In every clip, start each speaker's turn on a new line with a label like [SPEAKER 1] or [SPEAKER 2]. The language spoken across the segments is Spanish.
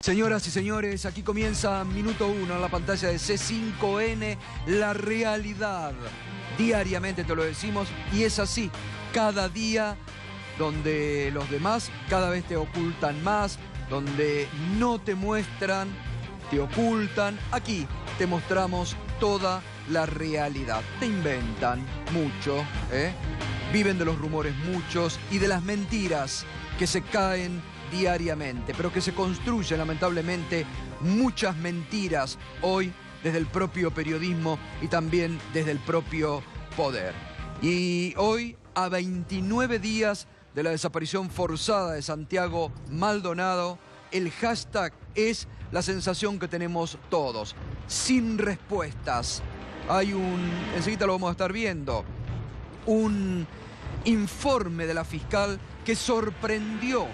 [SPEAKER 1] Señoras y señores, aquí comienza Minuto 1 en la pantalla de C5N, la realidad. Diariamente te lo decimos y es así, cada día donde los demás cada vez te ocultan más, donde no te muestran, te ocultan. Aquí te mostramos toda la realidad. Te inventan mucho, viven de los rumores muchos y de las mentiras que se caen diariamente, pero que se construyen lamentablemente muchas mentiras hoy desde el propio periodismo y también desde el propio poder. Y hoy, a 29 días de la desaparición forzada de Santiago Maldonado, el hashtag es la sensación que tenemos todos, sin respuestas. Hay enseguida lo vamos a estar viendo, un informe de la fiscal que sorprendió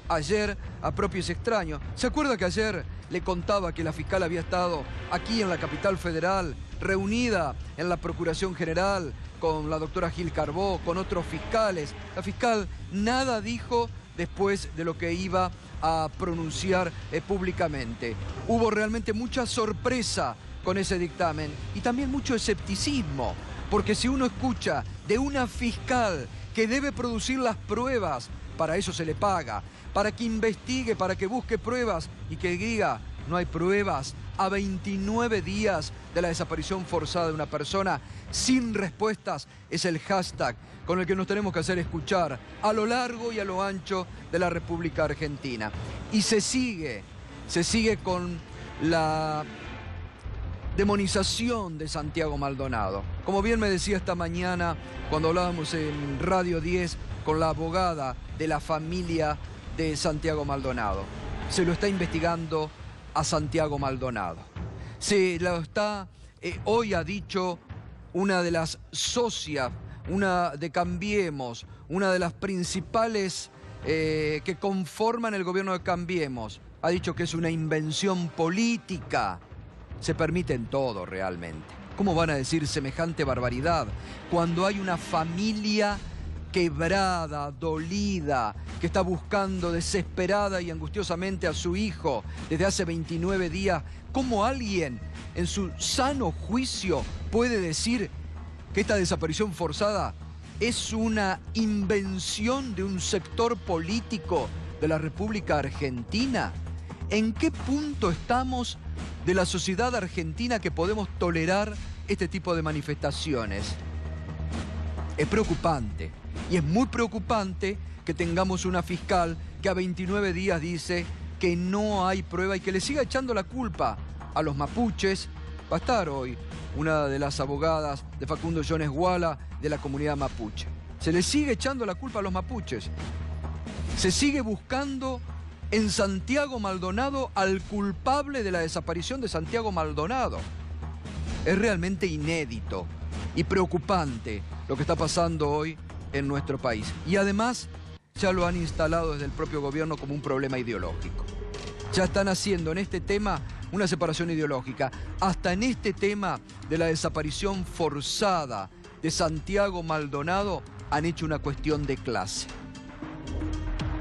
[SPEAKER 1] ayer a propios extraños. ¿Se acuerda que ayer le contaba que la fiscal había estado aquí en la capital federal, reunida en la Procuración General con la doctora Gil Carbó, con otros fiscales? La fiscal nada dijo después de lo que iba a pronunciar públicamente. Hubo realmente mucha sorpresa con ese dictamen y también mucho escepticismo, porque si uno escucha de una fiscal que debe producir las pruebas, para eso se le paga, para que investigue, para que busque pruebas y que diga, no hay pruebas, a 29 días de la desaparición forzada de una persona, sin respuestas, es el hashtag con el que nos tenemos que hacer escuchar a lo largo y a lo ancho de la República Argentina. Y se sigue con la demonización de Santiago Maldonado. Como bien me decía esta mañana, cuando hablábamos en Radio 10 con la abogada de la familia de Santiago Maldonado, se lo está investigando a Santiago Maldonado. Se lo está, hoy ha dicho una de las socias, una de Cambiemos, una de las principales que conforman el gobierno de Cambiemos, ha dicho que es una invención política. Se permiten todo realmente. ¿Cómo van a decir semejante barbaridad cuando hay una familia quebrada, dolida, que está buscando desesperada y angustiosamente a su hijo desde hace 29 días? ¿Cómo alguien en su sano juicio puede decir que esta desaparición forzada es una invención de un sector político de la República Argentina? ¿En qué punto estamos de la sociedad argentina que podemos tolerar este tipo de manifestaciones? Es preocupante. Y es muy preocupante que tengamos una fiscal que a 29 días dice que no hay prueba y que le siga echando la culpa a los mapuches. Va a estar hoy una de las abogadas de Facundo Jones Guala de la comunidad mapuche. Se le sigue echando la culpa a los mapuches. Se sigue buscando en Santiago Maldonado al culpable de la desaparición de Santiago Maldonado. Es realmente inédito y preocupante lo que está pasando hoy en nuestro país. Y además ya lo han instalado desde el propio gobierno como un problema ideológico. Ya están haciendo en este tema una separación ideológica. Hasta en este tema de la desaparición forzada de Santiago Maldonado han hecho una cuestión de clase.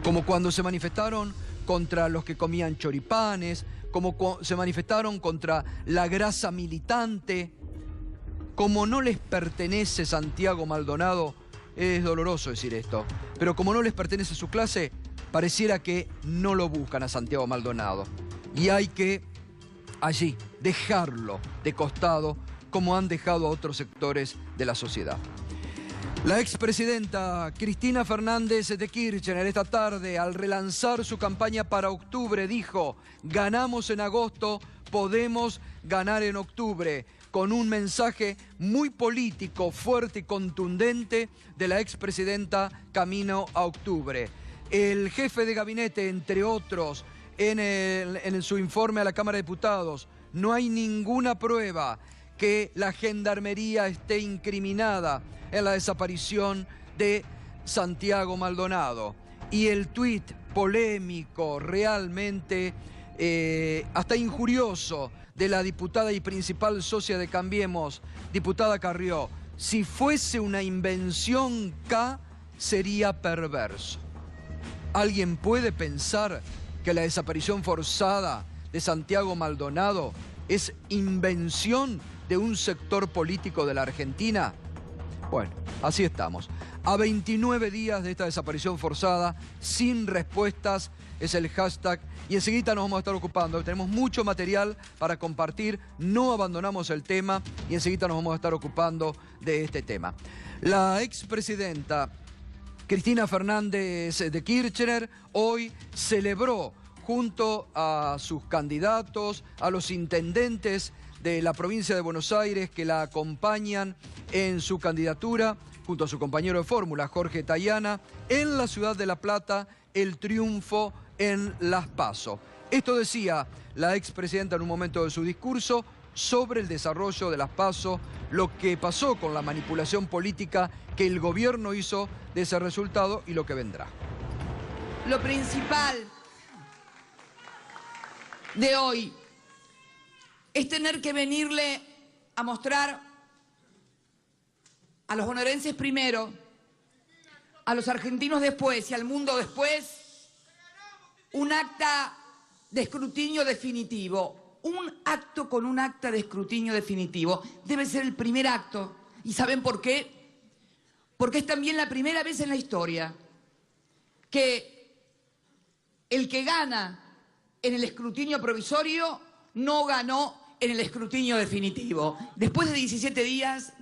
[SPEAKER 1] Como cuando se manifestaron contra los que comían choripanes, como se manifestaron contra la grasa militante. Como no les pertenece Santiago Maldonado, es doloroso decir esto, pero como no les pertenece su clase, pareciera que no lo buscan a Santiago Maldonado. Y hay que allí dejarlo de costado, como han dejado a otros sectores de la sociedad. La expresidenta Cristina Fernández de Kirchner esta tarde, al relanzar su campaña para octubre, dijo: ganamos en agosto, podemos ganar en octubre, con un mensaje muy político, fuerte y contundente de la expresidenta camino a octubre. El jefe de gabinete, entre otros, en su informe a la Cámara de Diputados, no hay ninguna prueba que la Gendarmería esté incriminada en la desaparición de Santiago Maldonado. Y el tuit polémico, realmente hasta injurioso, de la diputada y principal socia de Cambiemos, diputada Carrió: si fuese una invención K, sería perverso. ¿Alguien puede pensar que la desaparición forzada de Santiago Maldonado es invención de un sector político de la Argentina? Bueno, así estamos. A 29 días de esta desaparición forzada, sin respuestas, es el hashtag. Y enseguida nos vamos a estar ocupando. Tenemos mucho material para compartir, no abandonamos el tema y enseguida nos vamos a estar ocupando de este tema. La expresidenta Cristina Fernández de Kirchner hoy celebró junto a sus candidatos, a los intendentes de la provincia de Buenos Aires que la acompañan en su candidatura, junto a su compañero de fórmula, Jorge Tayana, en la ciudad de La Plata, el triunfo en Las PASO. Esto decía la expresidenta en un momento de su discurso sobre el desarrollo de Las PASO, lo que pasó con la manipulación política que el gobierno hizo de ese resultado y lo que vendrá.
[SPEAKER 2] Lo principal de hoy es tener que venirle a mostrar a los bonaerenses primero, a los argentinos después y al mundo después, un acta de escrutinio definitivo. Un acto con un acta de escrutinio definitivo debe ser el primer acto. ¿Y saben por qué? Porque es también la primera vez en la historia que el que gana en el escrutinio provisorio no ganó en el escrutinio definitivo. Después de 17 días,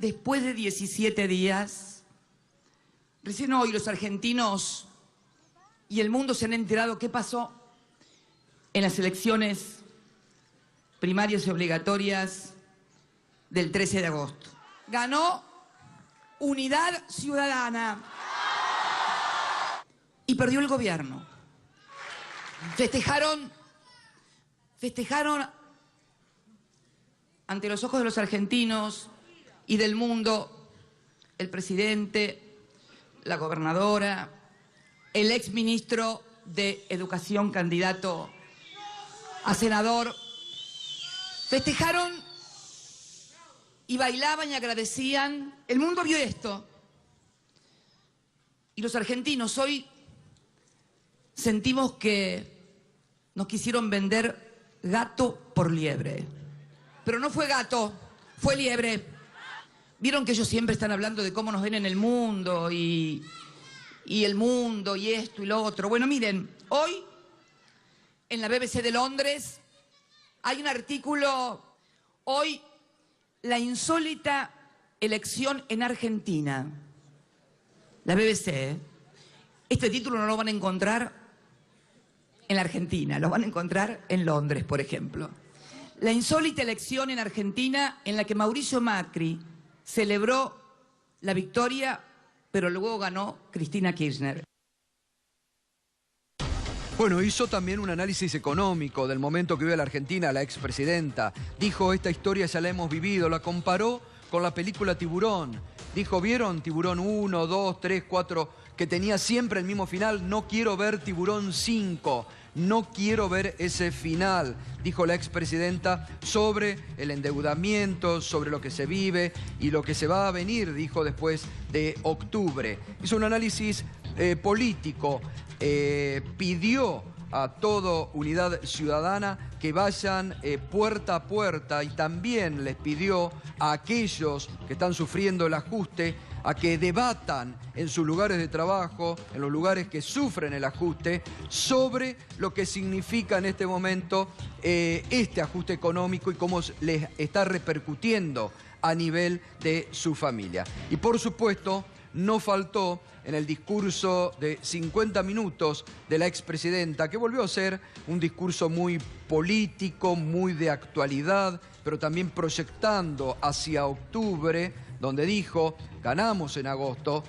[SPEAKER 2] recién hoy los argentinos y el mundo se han enterado qué pasó en las elecciones primarias y obligatorias del 13 de agosto. Ganó Unidad Ciudadana y perdió el gobierno. Festejaron ante los ojos de los argentinos y del mundo el presidente, la gobernadora, el exministro de Educación, candidato a senador. Festejaron y bailaban y agradecían. El mundo vio esto. Y los argentinos hoy sentimos que nos quisieron vender gato por liebre. Pero no fue gato, fue liebre. Vieron que ellos siempre están hablando de cómo nos ven en el mundo y el mundo y esto y lo otro. Bueno, miren, hoy en la BBC de Londres hay un artículo, hoy la insólita elección en Argentina. La BBC, ¿eh? Este título no lo van a encontrar en la Argentina, lo van a encontrar en Londres, por ejemplo. La insólita elección en Argentina en la que Mauricio Macri celebró la victoria, pero luego ganó Cristina Kirchner.
[SPEAKER 1] Bueno, hizo también un análisis económico del momento que vive la Argentina, la expresidenta. Dijo, esta historia ya la hemos vivido, la comparó con la película Tiburón. Dijo, ¿vieron Tiburón 1, 2, 3, 4, que tenía siempre el mismo final? No quiero ver Tiburón 5. No quiero ver ese final, dijo la expresidenta, sobre el endeudamiento, sobre lo que se vive y lo que se va a venir, dijo, después de octubre. Hizo un análisis político, pidió a toda Unidad Ciudadana que vayan puerta a puerta y también les pidió a aquellos que están sufriendo el ajuste a que debatan en sus lugares de trabajo, en los lugares que sufren el ajuste, sobre lo que significa en este momento este ajuste económico y cómo les está repercutiendo a nivel de su familia. Y por supuesto, no faltó en el discurso de 50 minutos de la expresidenta, que volvió a ser un discurso muy político, muy de actualidad, pero también proyectando hacia octubre, donde dijo, ganamos en agosto,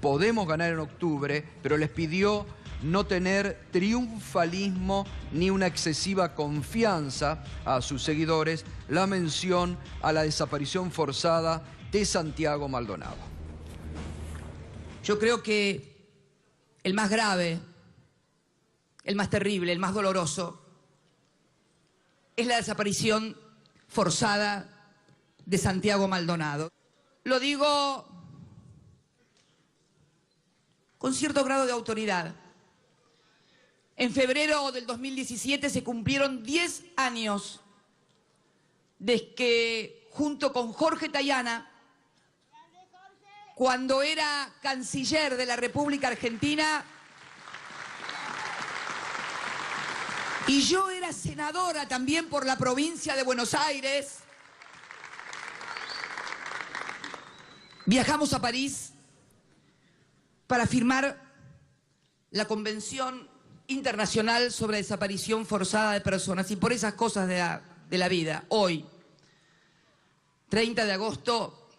[SPEAKER 1] podemos ganar en octubre, pero les pidió no tener triunfalismo ni una excesiva confianza a sus seguidores, la mención a la desaparición forzada de Santiago Maldonado.
[SPEAKER 2] Yo creo que el más grave, el más terrible, el más doloroso, es la desaparición forzada de Santiago Maldonado. Lo digo con cierto grado de autoridad, En febrero del 2017 se cumplieron 10 años desde que, junto con Jorge Tayana, cuando era canciller de la República Argentina y yo era senadora también por la provincia de Buenos Aires, viajamos a París para firmar la Convención Internacional sobre Desaparición Forzada de Personas. Y por esas cosas de la vida, hoy, 30 de agosto,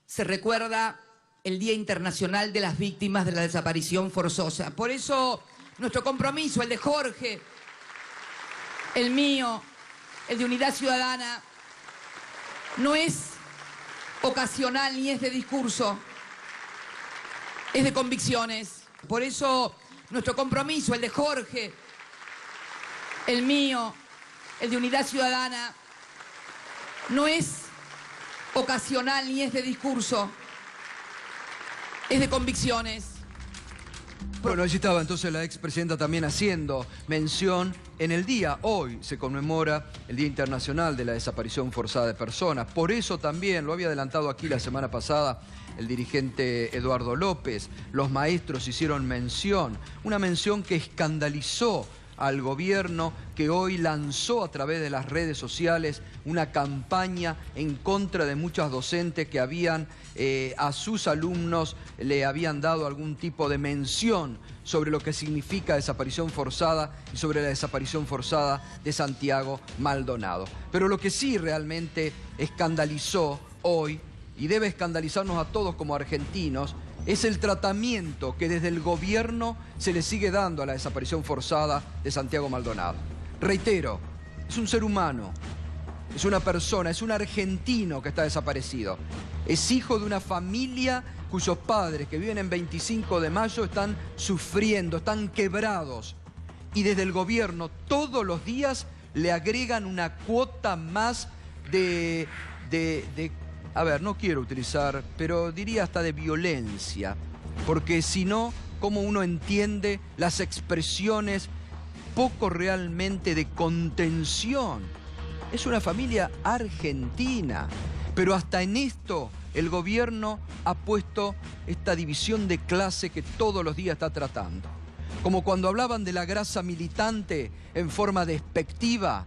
[SPEAKER 2] se recuerda el Día Internacional de las Víctimas de la Desaparición Forzosa. Por eso, nuestro compromiso, el de Jorge, el mío, el de Unidad Ciudadana, no es ocasional ni es de discurso, es de convicciones. Por eso, nuestro compromiso, el de Jorge, el mío, el de Unidad Ciudadana, no es ocasional ni es de discurso, es de convicciones.
[SPEAKER 1] Bueno, allí estaba entonces la expresidenta también haciendo mención en el día. Hoy se conmemora el Día Internacional de la Desaparición Forzada de Personas. Por eso también, lo había adelantado aquí la semana pasada el dirigente Eduardo López, los maestros hicieron mención, una mención que escandalizó al gobierno, que hoy lanzó a través de las redes sociales una campaña en contra de muchas docentes que habían a sus alumnos le habían dado algún tipo de mención sobre lo que significa desaparición forzada y sobre la desaparición forzada de Santiago Maldonado. Pero lo que sí realmente escandalizó hoy, y debe escandalizarnos a todos como argentinos, es el tratamiento que desde el gobierno se le sigue dando a la desaparición forzada de Santiago Maldonado. Reitero, es un ser humano, es una persona, es un argentino que está desaparecido. Es hijo de una familia cuyos padres que viven en 25 de mayo están sufriendo, están quebrados. Y desde el gobierno todos los días le agregan una cuota más a ver, no quiero utilizar, pero diría hasta de violencia, porque si no, ¿cómo uno entiende las expresiones poco realmente de contención? Es una familia argentina, pero hasta en esto el gobierno ha puesto esta división de clase que todos los días está tratando. Como cuando hablaban de la grasa militante en forma despectiva,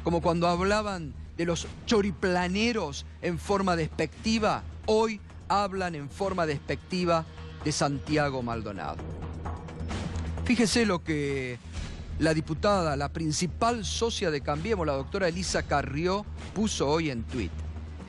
[SPEAKER 1] como cuando hablaban de los choriplaneros en forma despectiva, hoy hablan en forma despectiva de Santiago Maldonado. Fíjese lo que la diputada, la principal socia de Cambiemos, la doctora Elisa Carrió, puso hoy en tuit.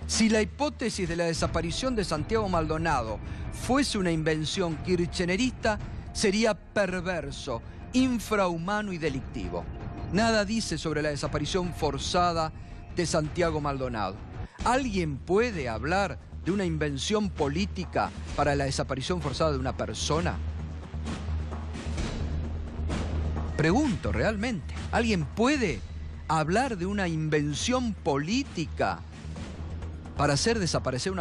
[SPEAKER 1] Si la hipótesis de la desaparición de Santiago Maldonado fuese una invención kirchnerista, sería perverso, infrahumano y delictivo. Nada dice sobre la desaparición forzada de Santiago Maldonado. ¿Alguien puede hablar de una invención política para la desaparición forzada de una persona? Pregunto realmente, ¿alguien puede hablar de una invención política para hacer desaparecer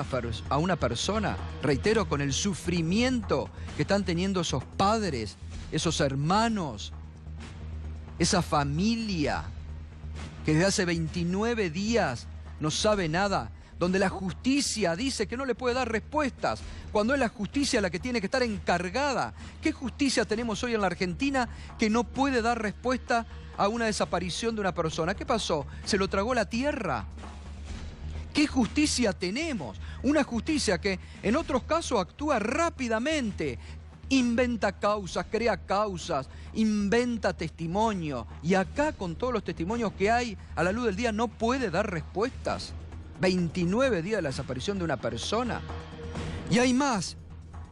[SPEAKER 1] a una persona? Reitero, con el sufrimiento que están teniendo esos padres, esos hermanos, esa familia que desde hace 29 días no sabe nada, donde la justicia dice que no le puede dar respuestas, cuando es la justicia la que tiene que estar encargada. ¿Qué justicia tenemos hoy en la Argentina que no puede dar respuesta a una desaparición de una persona? ¿Qué pasó? ¿Se lo tragó la tierra? ¿Qué justicia tenemos? Una justicia que en otros casos actúa rápidamente, inventa causas, crea causas, inventa testimonio. Y acá, con todos los testimonios que hay a la luz del día, no puede dar respuestas. 29 días de la desaparición de una persona. Y hay más,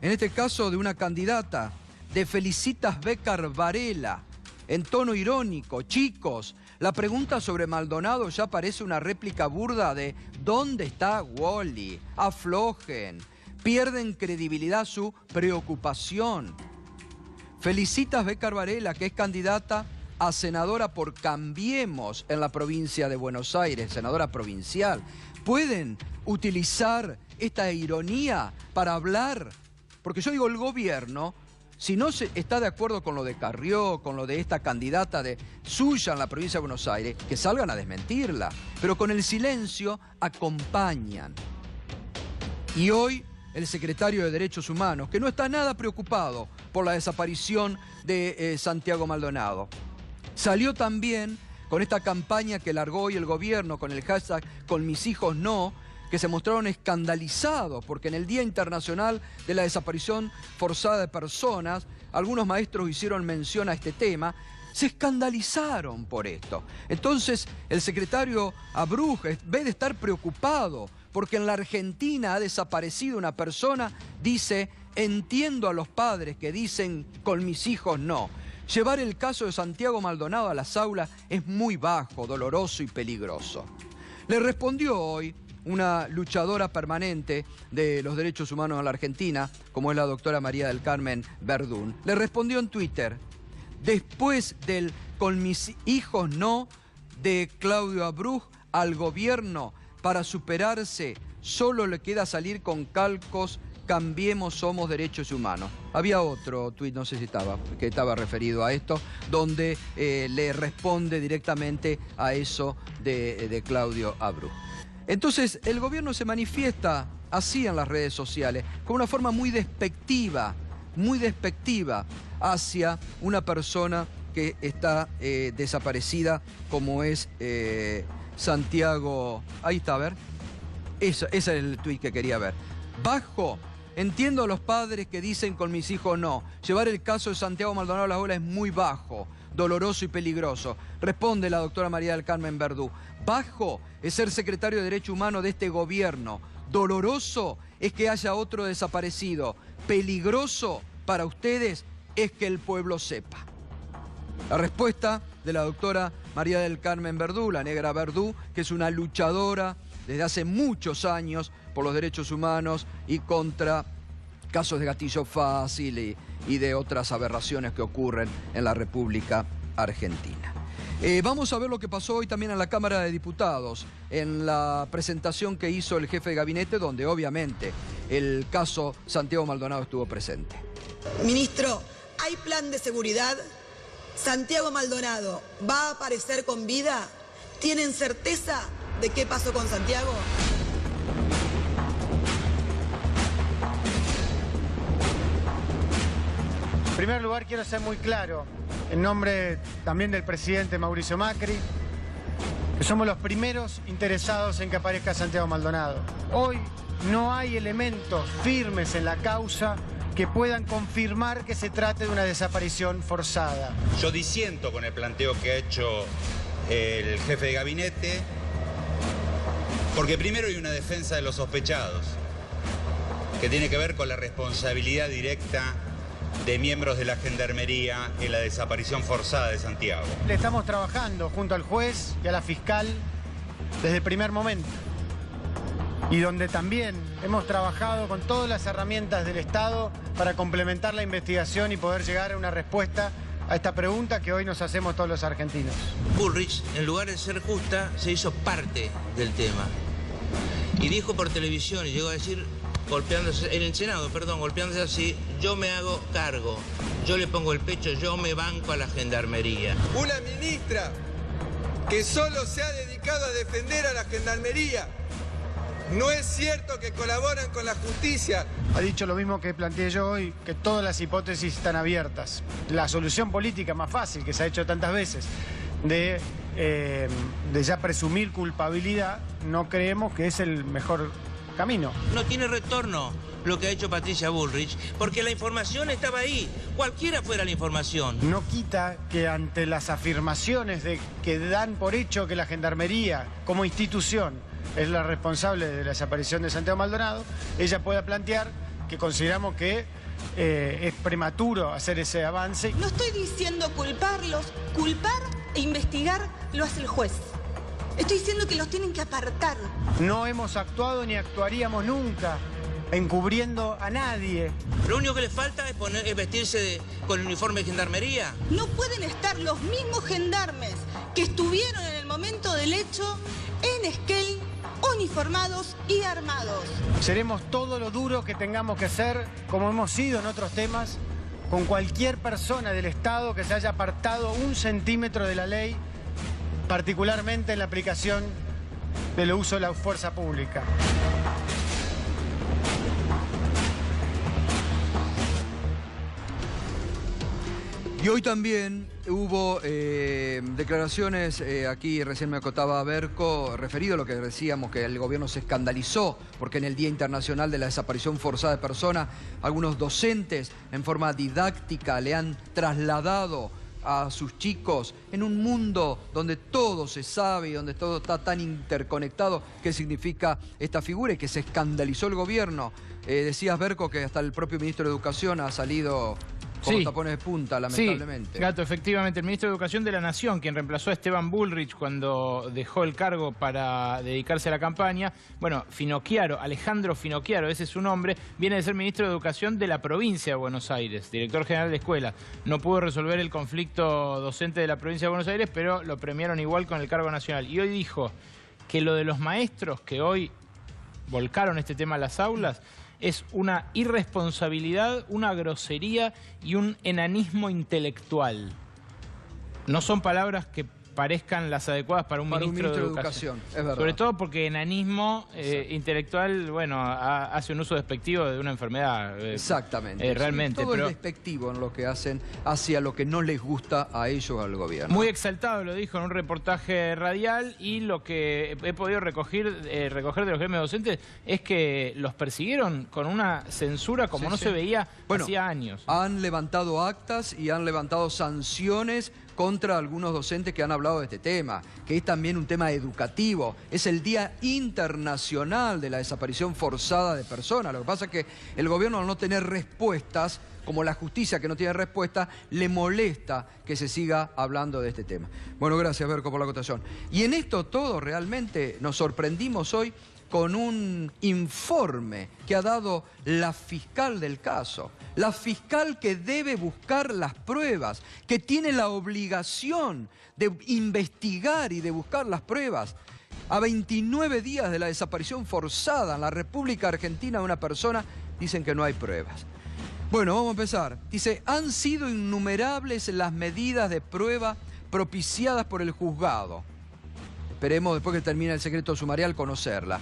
[SPEAKER 1] en este caso de una candidata, de Felicitas Bécar Varela, en tono irónico. Chicos, la pregunta sobre Maldonado ya parece una réplica burda de ¿dónde está Wally? Aflojen. Pierden credibilidad su preocupación. Felicitas Bécar Varela, que es candidata a senadora por Cambiemos en la provincia de Buenos Aires, senadora provincial. ¿Pueden utilizar esta ironía para hablar? Porque yo digo, el gobierno si no está de acuerdo con lo de Carrió, con lo de esta candidata suya en la provincia de Buenos Aires, que salgan a desmentirla. Pero con el silencio acompañan. Y hoy el secretario de Derechos Humanos, que no está nada preocupado por la desaparición de Santiago Maldonado, salió también con esta campaña que largó hoy el gobierno con el hashtag Con mis hijos no, que se mostraron escandalizados porque en el Día Internacional de la Desaparición Forzada de Personas, algunos maestros hicieron mención a este tema, se escandalizaron por esto. Entonces, el secretario Abruz, en vez de estar preocupado porque en la Argentina ha desaparecido una persona, dice, entiendo a los padres que dicen con mis hijos no. Llevar el caso de Santiago Maldonado a las aulas es muy bajo, doloroso y peligroso. Le respondió hoy una luchadora permanente de los derechos humanos en la Argentina, como es la doctora María del Carmen Verdún. Le respondió en Twitter, después del con mis hijos no de Claudio Abruz al gobierno para superarse, solo le queda salir con calcos, cambiemos, somos derechos humanos. Había otro tuit, no sé si que estaba referido a esto, donde le responde directamente a eso de Claudio Abruz. Entonces, el gobierno se manifiesta así en las redes sociales, con una forma muy despectiva hacia una persona que está desaparecida, como es Santiago. Ahí está, a ver. Ese es el tuit que quería ver. Bajo, entiendo a los padres que dicen con mis hijos no. Llevar el caso de Santiago Maldonado a la ola es muy bajo, doloroso y peligroso. Responde la doctora María del Carmen Verdú. Bajo es ser secretario de Derechos Humanos de este gobierno. Doloroso es que haya otro desaparecido. Peligroso para ustedes es que el pueblo sepa. La respuesta de la doctora María del Carmen Verdú, la negra Verdú, que es una luchadora desde hace muchos años por los derechos humanos y contra casos de gatillo fácil y de otras aberraciones que ocurren en la República Argentina. Vamos a ver lo que pasó hoy también en la Cámara de Diputados, en la presentación que hizo el jefe de gabinete, donde obviamente el caso Santiago Maldonado estuvo presente.
[SPEAKER 3] Ministro, ¿hay plan de seguridad? ¿Santiago Maldonado va a aparecer con vida? ¿Tienen certeza de qué pasó con Santiago?
[SPEAKER 4] En primer lugar, quiero ser muy claro, en nombre también del presidente Mauricio Macri, que somos los primeros interesados en que aparezca Santiago Maldonado. Hoy no hay elementos firmes en la causa que puedan confirmar que se trate de una desaparición forzada.
[SPEAKER 5] Yo disiento con el planteo que ha hecho el jefe de gabinete, porque primero hay una defensa de los sospechados, que tiene que ver con la responsabilidad directa de miembros de la Gendarmería en la desaparición forzada de Santiago.
[SPEAKER 4] Le estamos trabajando junto al juez y a la fiscal desde el primer momento. Y donde también hemos trabajado con todas las herramientas del Estado para complementar la investigación y poder llegar a una respuesta a esta pregunta que hoy nos hacemos todos los argentinos.
[SPEAKER 6] Bullrich, en lugar de ser justa, se hizo parte del tema. Y dijo por televisión, y llegó a decir, golpeándose, en el Senado, perdón, golpeándose así, yo me hago cargo, yo le pongo el pecho, yo me banco a la Gendarmería.
[SPEAKER 7] Una ministra que solo se ha dedicado a defender a la Gendarmería. No es cierto que colaboran con la justicia.
[SPEAKER 4] Ha dicho lo mismo que planteé yo hoy, que todas las hipótesis están abiertas. La solución política más fácil, que se ha hecho tantas veces, de ya presumir culpabilidad, no creemos que es el mejor camino.
[SPEAKER 6] No tiene retorno lo que ha hecho Patricia Bullrich, porque la información estaba ahí, cualquiera fuera la información.
[SPEAKER 4] No quita que ante las afirmaciones de que dan por hecho que la Gendarmería, como institución, es la responsable de la desaparición de Santiago Maldonado, ella pueda plantear que consideramos que es prematuro hacer ese avance.
[SPEAKER 8] No estoy diciendo culparlos, culpar e investigar lo hace el juez. Estoy diciendo que los tienen que apartar.
[SPEAKER 4] No hemos actuado ni actuaríamos nunca encubriendo a nadie.
[SPEAKER 6] Lo único que les falta es vestirse con el uniforme de Gendarmería.
[SPEAKER 8] No pueden estar los mismos gendarmes que estuvieron en el momento del hecho en Esquel, uniformados y armados.
[SPEAKER 4] Seremos todo lo duro que tengamos que hacer, como hemos sido en otros temas, con cualquier persona del Estado que se haya apartado 1 centímetro de la ley, particularmente en la aplicación del uso de la fuerza pública.
[SPEAKER 1] Y hoy también hubo declaraciones, aquí recién me acotaba Berco, referido a lo que decíamos, que el gobierno se escandalizó porque en el Día Internacional de la Desaparición Forzada de Personas, algunos docentes en forma didáctica le han trasladado a sus chicos en un mundo donde todo se sabe y donde todo está tan interconectado, qué significa esta figura, y que se escandalizó el gobierno. Decías, Berco, que hasta el propio ministro de Educación ha salido con los tapones de punta, lamentablemente.
[SPEAKER 9] Sí, Gato, efectivamente. El ministro de Educación de la Nación, quien reemplazó a Esteban Bullrich cuando dejó el cargo para dedicarse a la campaña, bueno, Finocchiaro, Alejandro Finocchiaro, ese es su nombre, viene de ser ministro de Educación de la provincia de Buenos Aires, director general de escuela. No pudo resolver el conflicto docente de la provincia de Buenos Aires, pero lo premiaron igual con el cargo nacional. Y hoy dijo que lo de los maestros que hoy volcaron este tema a las aulas es una irresponsabilidad, una grosería y un enanismo intelectual. No son palabras que parezcan las adecuadas para un ministro de Educación.
[SPEAKER 1] Es verdad.
[SPEAKER 9] Sobre todo porque enanismo intelectual, bueno, hace un uso despectivo de una enfermedad.
[SPEAKER 1] Exactamente.
[SPEAKER 9] Realmente.
[SPEAKER 1] Todo es despectivo en lo que hacen hacia lo que no les gusta a ellos, al gobierno.
[SPEAKER 9] Muy exaltado lo dijo en un reportaje radial, y lo que he podido recoger de los gremios docentes es que los persiguieron con una censura como no se veía hacía años.
[SPEAKER 1] Han levantado actas y han levantado sanciones contra algunos docentes que han hablado de este tema, que es también un tema educativo. Es el Día Internacional de la Desaparición Forzada de Personas. Lo que pasa es que el gobierno, al no tener respuestas, como la justicia que no tiene respuesta, le molesta que se siga hablando de este tema. Bueno, gracias, Berco, por la acotación. Y en esto todo realmente nos sorprendimos hoy con un informe que ha dado la fiscal del caso. La fiscal que debe buscar las pruebas, que tiene la obligación de investigar y de buscar las pruebas. A 29 días de la desaparición forzada en la República Argentina de una persona, dicen que no hay pruebas. Bueno, vamos a empezar. Dice, han sido innumerables las medidas de prueba propiciadas por el juzgado. Esperemos, después que termine el secreto sumarial, conocerla.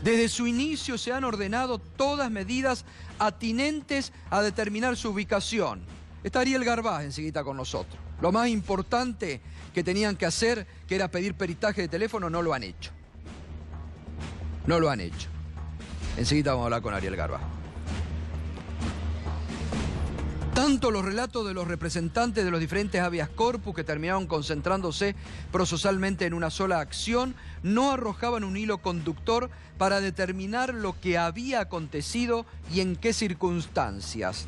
[SPEAKER 1] Desde su inicio se han ordenado todas medidas atinentes a determinar su ubicación. Está Ariel Garbaz enseguida con nosotros. Lo más importante que tenían que hacer, que era pedir peritaje de teléfono, no lo han hecho. No lo han hecho. Enseguida vamos a hablar con Ariel Garbaz. Tanto los relatos de los representantes de los diferentes habeas corpus, que terminaron concentrándose procesalmente en una sola acción, no arrojaban un hilo conductor para determinar lo que había acontecido y en qué circunstancias.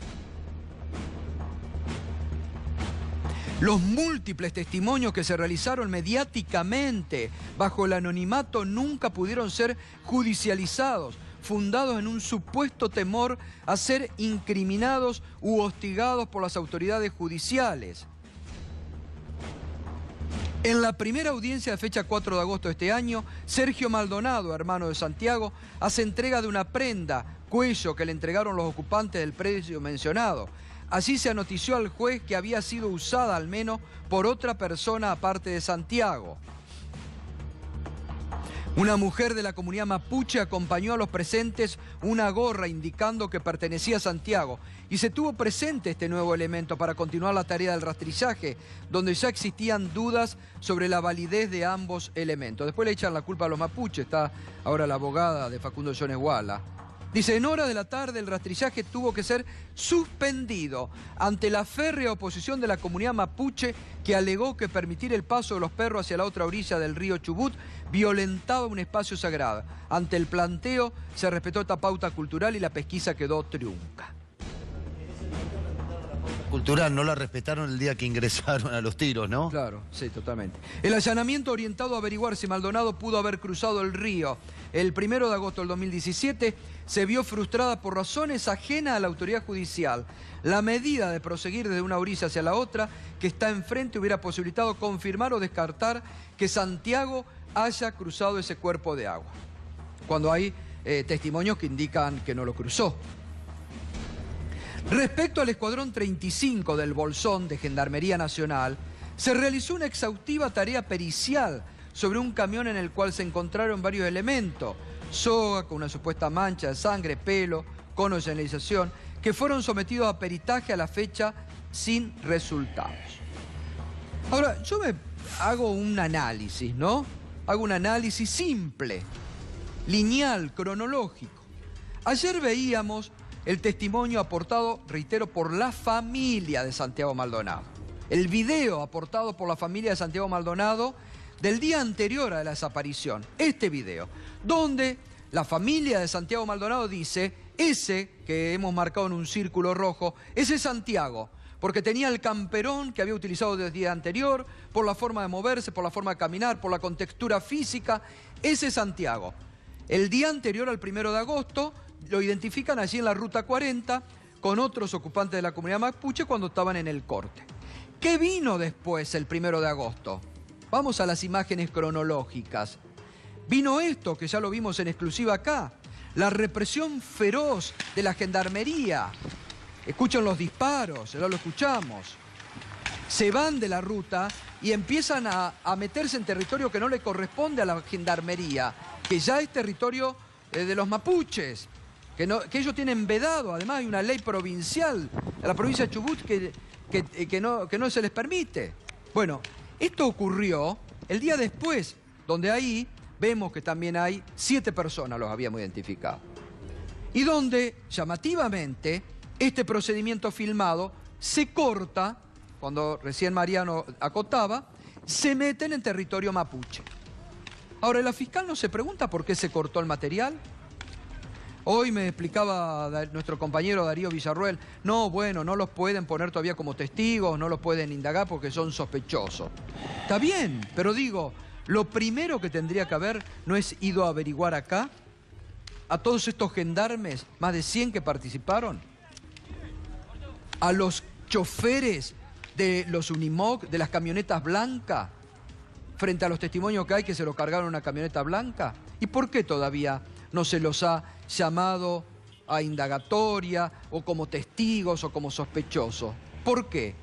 [SPEAKER 1] Los múltiples testimonios que se realizaron mediáticamente bajo el anonimato nunca pudieron ser judicializados, fundados en un supuesto temor a ser incriminados u hostigados por las autoridades judiciales. En la primera audiencia de fecha 4 de agosto de este año, Sergio Maldonado, hermano de Santiago, hace entrega de una prenda, cuello, que le entregaron los ocupantes del predio mencionado. Así se anotició al juez que había sido usada al menos por otra persona aparte de Santiago. Una mujer de la comunidad mapuche acompañó a los presentes una gorra indicando que pertenecía a Santiago, y se tuvo presente este nuevo elemento para continuar la tarea del rastrillaje, donde ya existían dudas sobre la validez de ambos elementos. Después le echan la culpa a los mapuches, está ahora la abogada de Facundo Jones Guala. Dice, en hora de la tarde el rastrillaje tuvo que ser suspendido ante la férrea oposición de la comunidad mapuche, que alegó que permitir el paso de los perros hacia la otra orilla del río Chubut violentaba un espacio sagrado. Ante el planteo se respetó esta pauta cultural y la pesquisa quedó trunca.
[SPEAKER 10] Cultural, no la respetaron el día que ingresaron a los tiros, ¿no?
[SPEAKER 1] Claro, sí, totalmente. El allanamiento orientado a averiguar si Maldonado pudo haber cruzado el río el 1 de agosto del 2017 se vio frustrada por razones ajenas a la autoridad judicial. La medida de proseguir desde una orilla hacia la otra que está enfrente hubiera posibilitado confirmar o descartar que Santiago haya cruzado ese cuerpo de agua, cuando hay testimonios que indican que no lo cruzó. Respecto al Escuadrón 35 del Bolsón de Gendarmería Nacional, se realizó una exhaustiva tarea pericial sobre un camión en el cual se encontraron varios elementos, soga con una supuesta mancha de sangre, pelo, cono de señalización, que fueron sometidos a peritaje a la fecha sin resultados. Ahora, yo me hago un análisis, ¿no? Hago un análisis simple, lineal, cronológico. Ayer veíamos el testimonio aportado, reitero, por la familia de Santiago Maldonado. El video aportado por la familia de Santiago Maldonado del día anterior a la desaparición. Este video, donde la familia de Santiago Maldonado dice, ese que hemos marcado en un círculo rojo, ese es Santiago, porque tenía el camperón que había utilizado desde el día anterior, por la forma de moverse, por la forma de caminar, por la contextura física, ese es Santiago. El día anterior al 1 de agosto, lo identifican allí en la Ruta 40 con otros ocupantes de la comunidad mapuche cuando estaban en el corte. ¿Qué vino después el 1 de agosto? Vamos a las imágenes cronológicas. Vino esto, que ya lo vimos en exclusiva acá, la represión feroz de la gendarmería. Escuchan los disparos, ya lo escuchamos. Se van de la ruta y empiezan a meterse en territorio que no le corresponde a la gendarmería, que ya es territorio de los mapuches, que ellos tienen vedado. Además hay una ley provincial de la provincia de Chubut que no se les permite. Bueno, esto ocurrió el día después, donde ahí vemos que también hay 7 personas, los habíamos identificado. Y donde, llamativamente, este procedimiento filmado se corta, cuando recién Mariano acotaba, se meten en territorio mapuche. Ahora, ¿la fiscal no se pregunta por qué se cortó el material? Hoy me explicaba nuestro compañero Darío Villarruel, no, bueno, no los pueden poner todavía como testigos, no los pueden indagar porque son sospechosos. Está bien, pero digo, lo primero que tendría que haber no es ido a averiguar acá a todos estos gendarmes, más de 100 que participaron, a los choferes de los Unimog, de las camionetas blancas, frente a los testimonios que hay que se lo cargaron una camioneta blanca. ¿Y por qué todavía no se los ha llamado a indagatoria o como testigos o como sospechosos? ¿Por qué?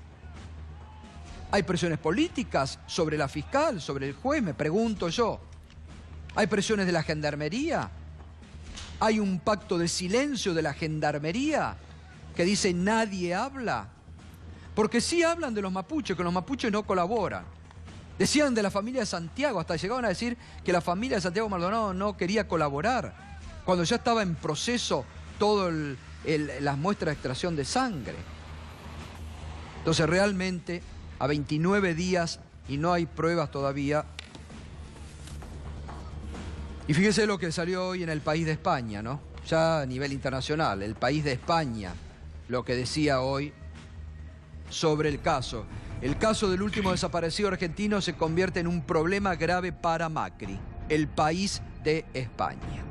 [SPEAKER 1] ¿Hay presiones políticas sobre la fiscal, sobre el juez? Me pregunto yo. ¿Hay presiones de la gendarmería? ¿Hay un pacto de silencio de la gendarmería que dice nadie habla? Porque sí hablan de los mapuches, que los mapuches no colaboran. Decían de la familia de Santiago, hasta llegaban a decir que la familia de Santiago Maldonado no quería colaborar, cuando ya estaba en proceso todas las muestras de extracción de sangre. Entonces realmente, a 29 días y no hay pruebas todavía. Y fíjese lo que salió hoy en El País de España, ¿no? Ya a nivel internacional, El País de España, lo que decía hoy sobre el caso. El caso del último desaparecido argentino se convierte en un problema grave para Macri, El País de España.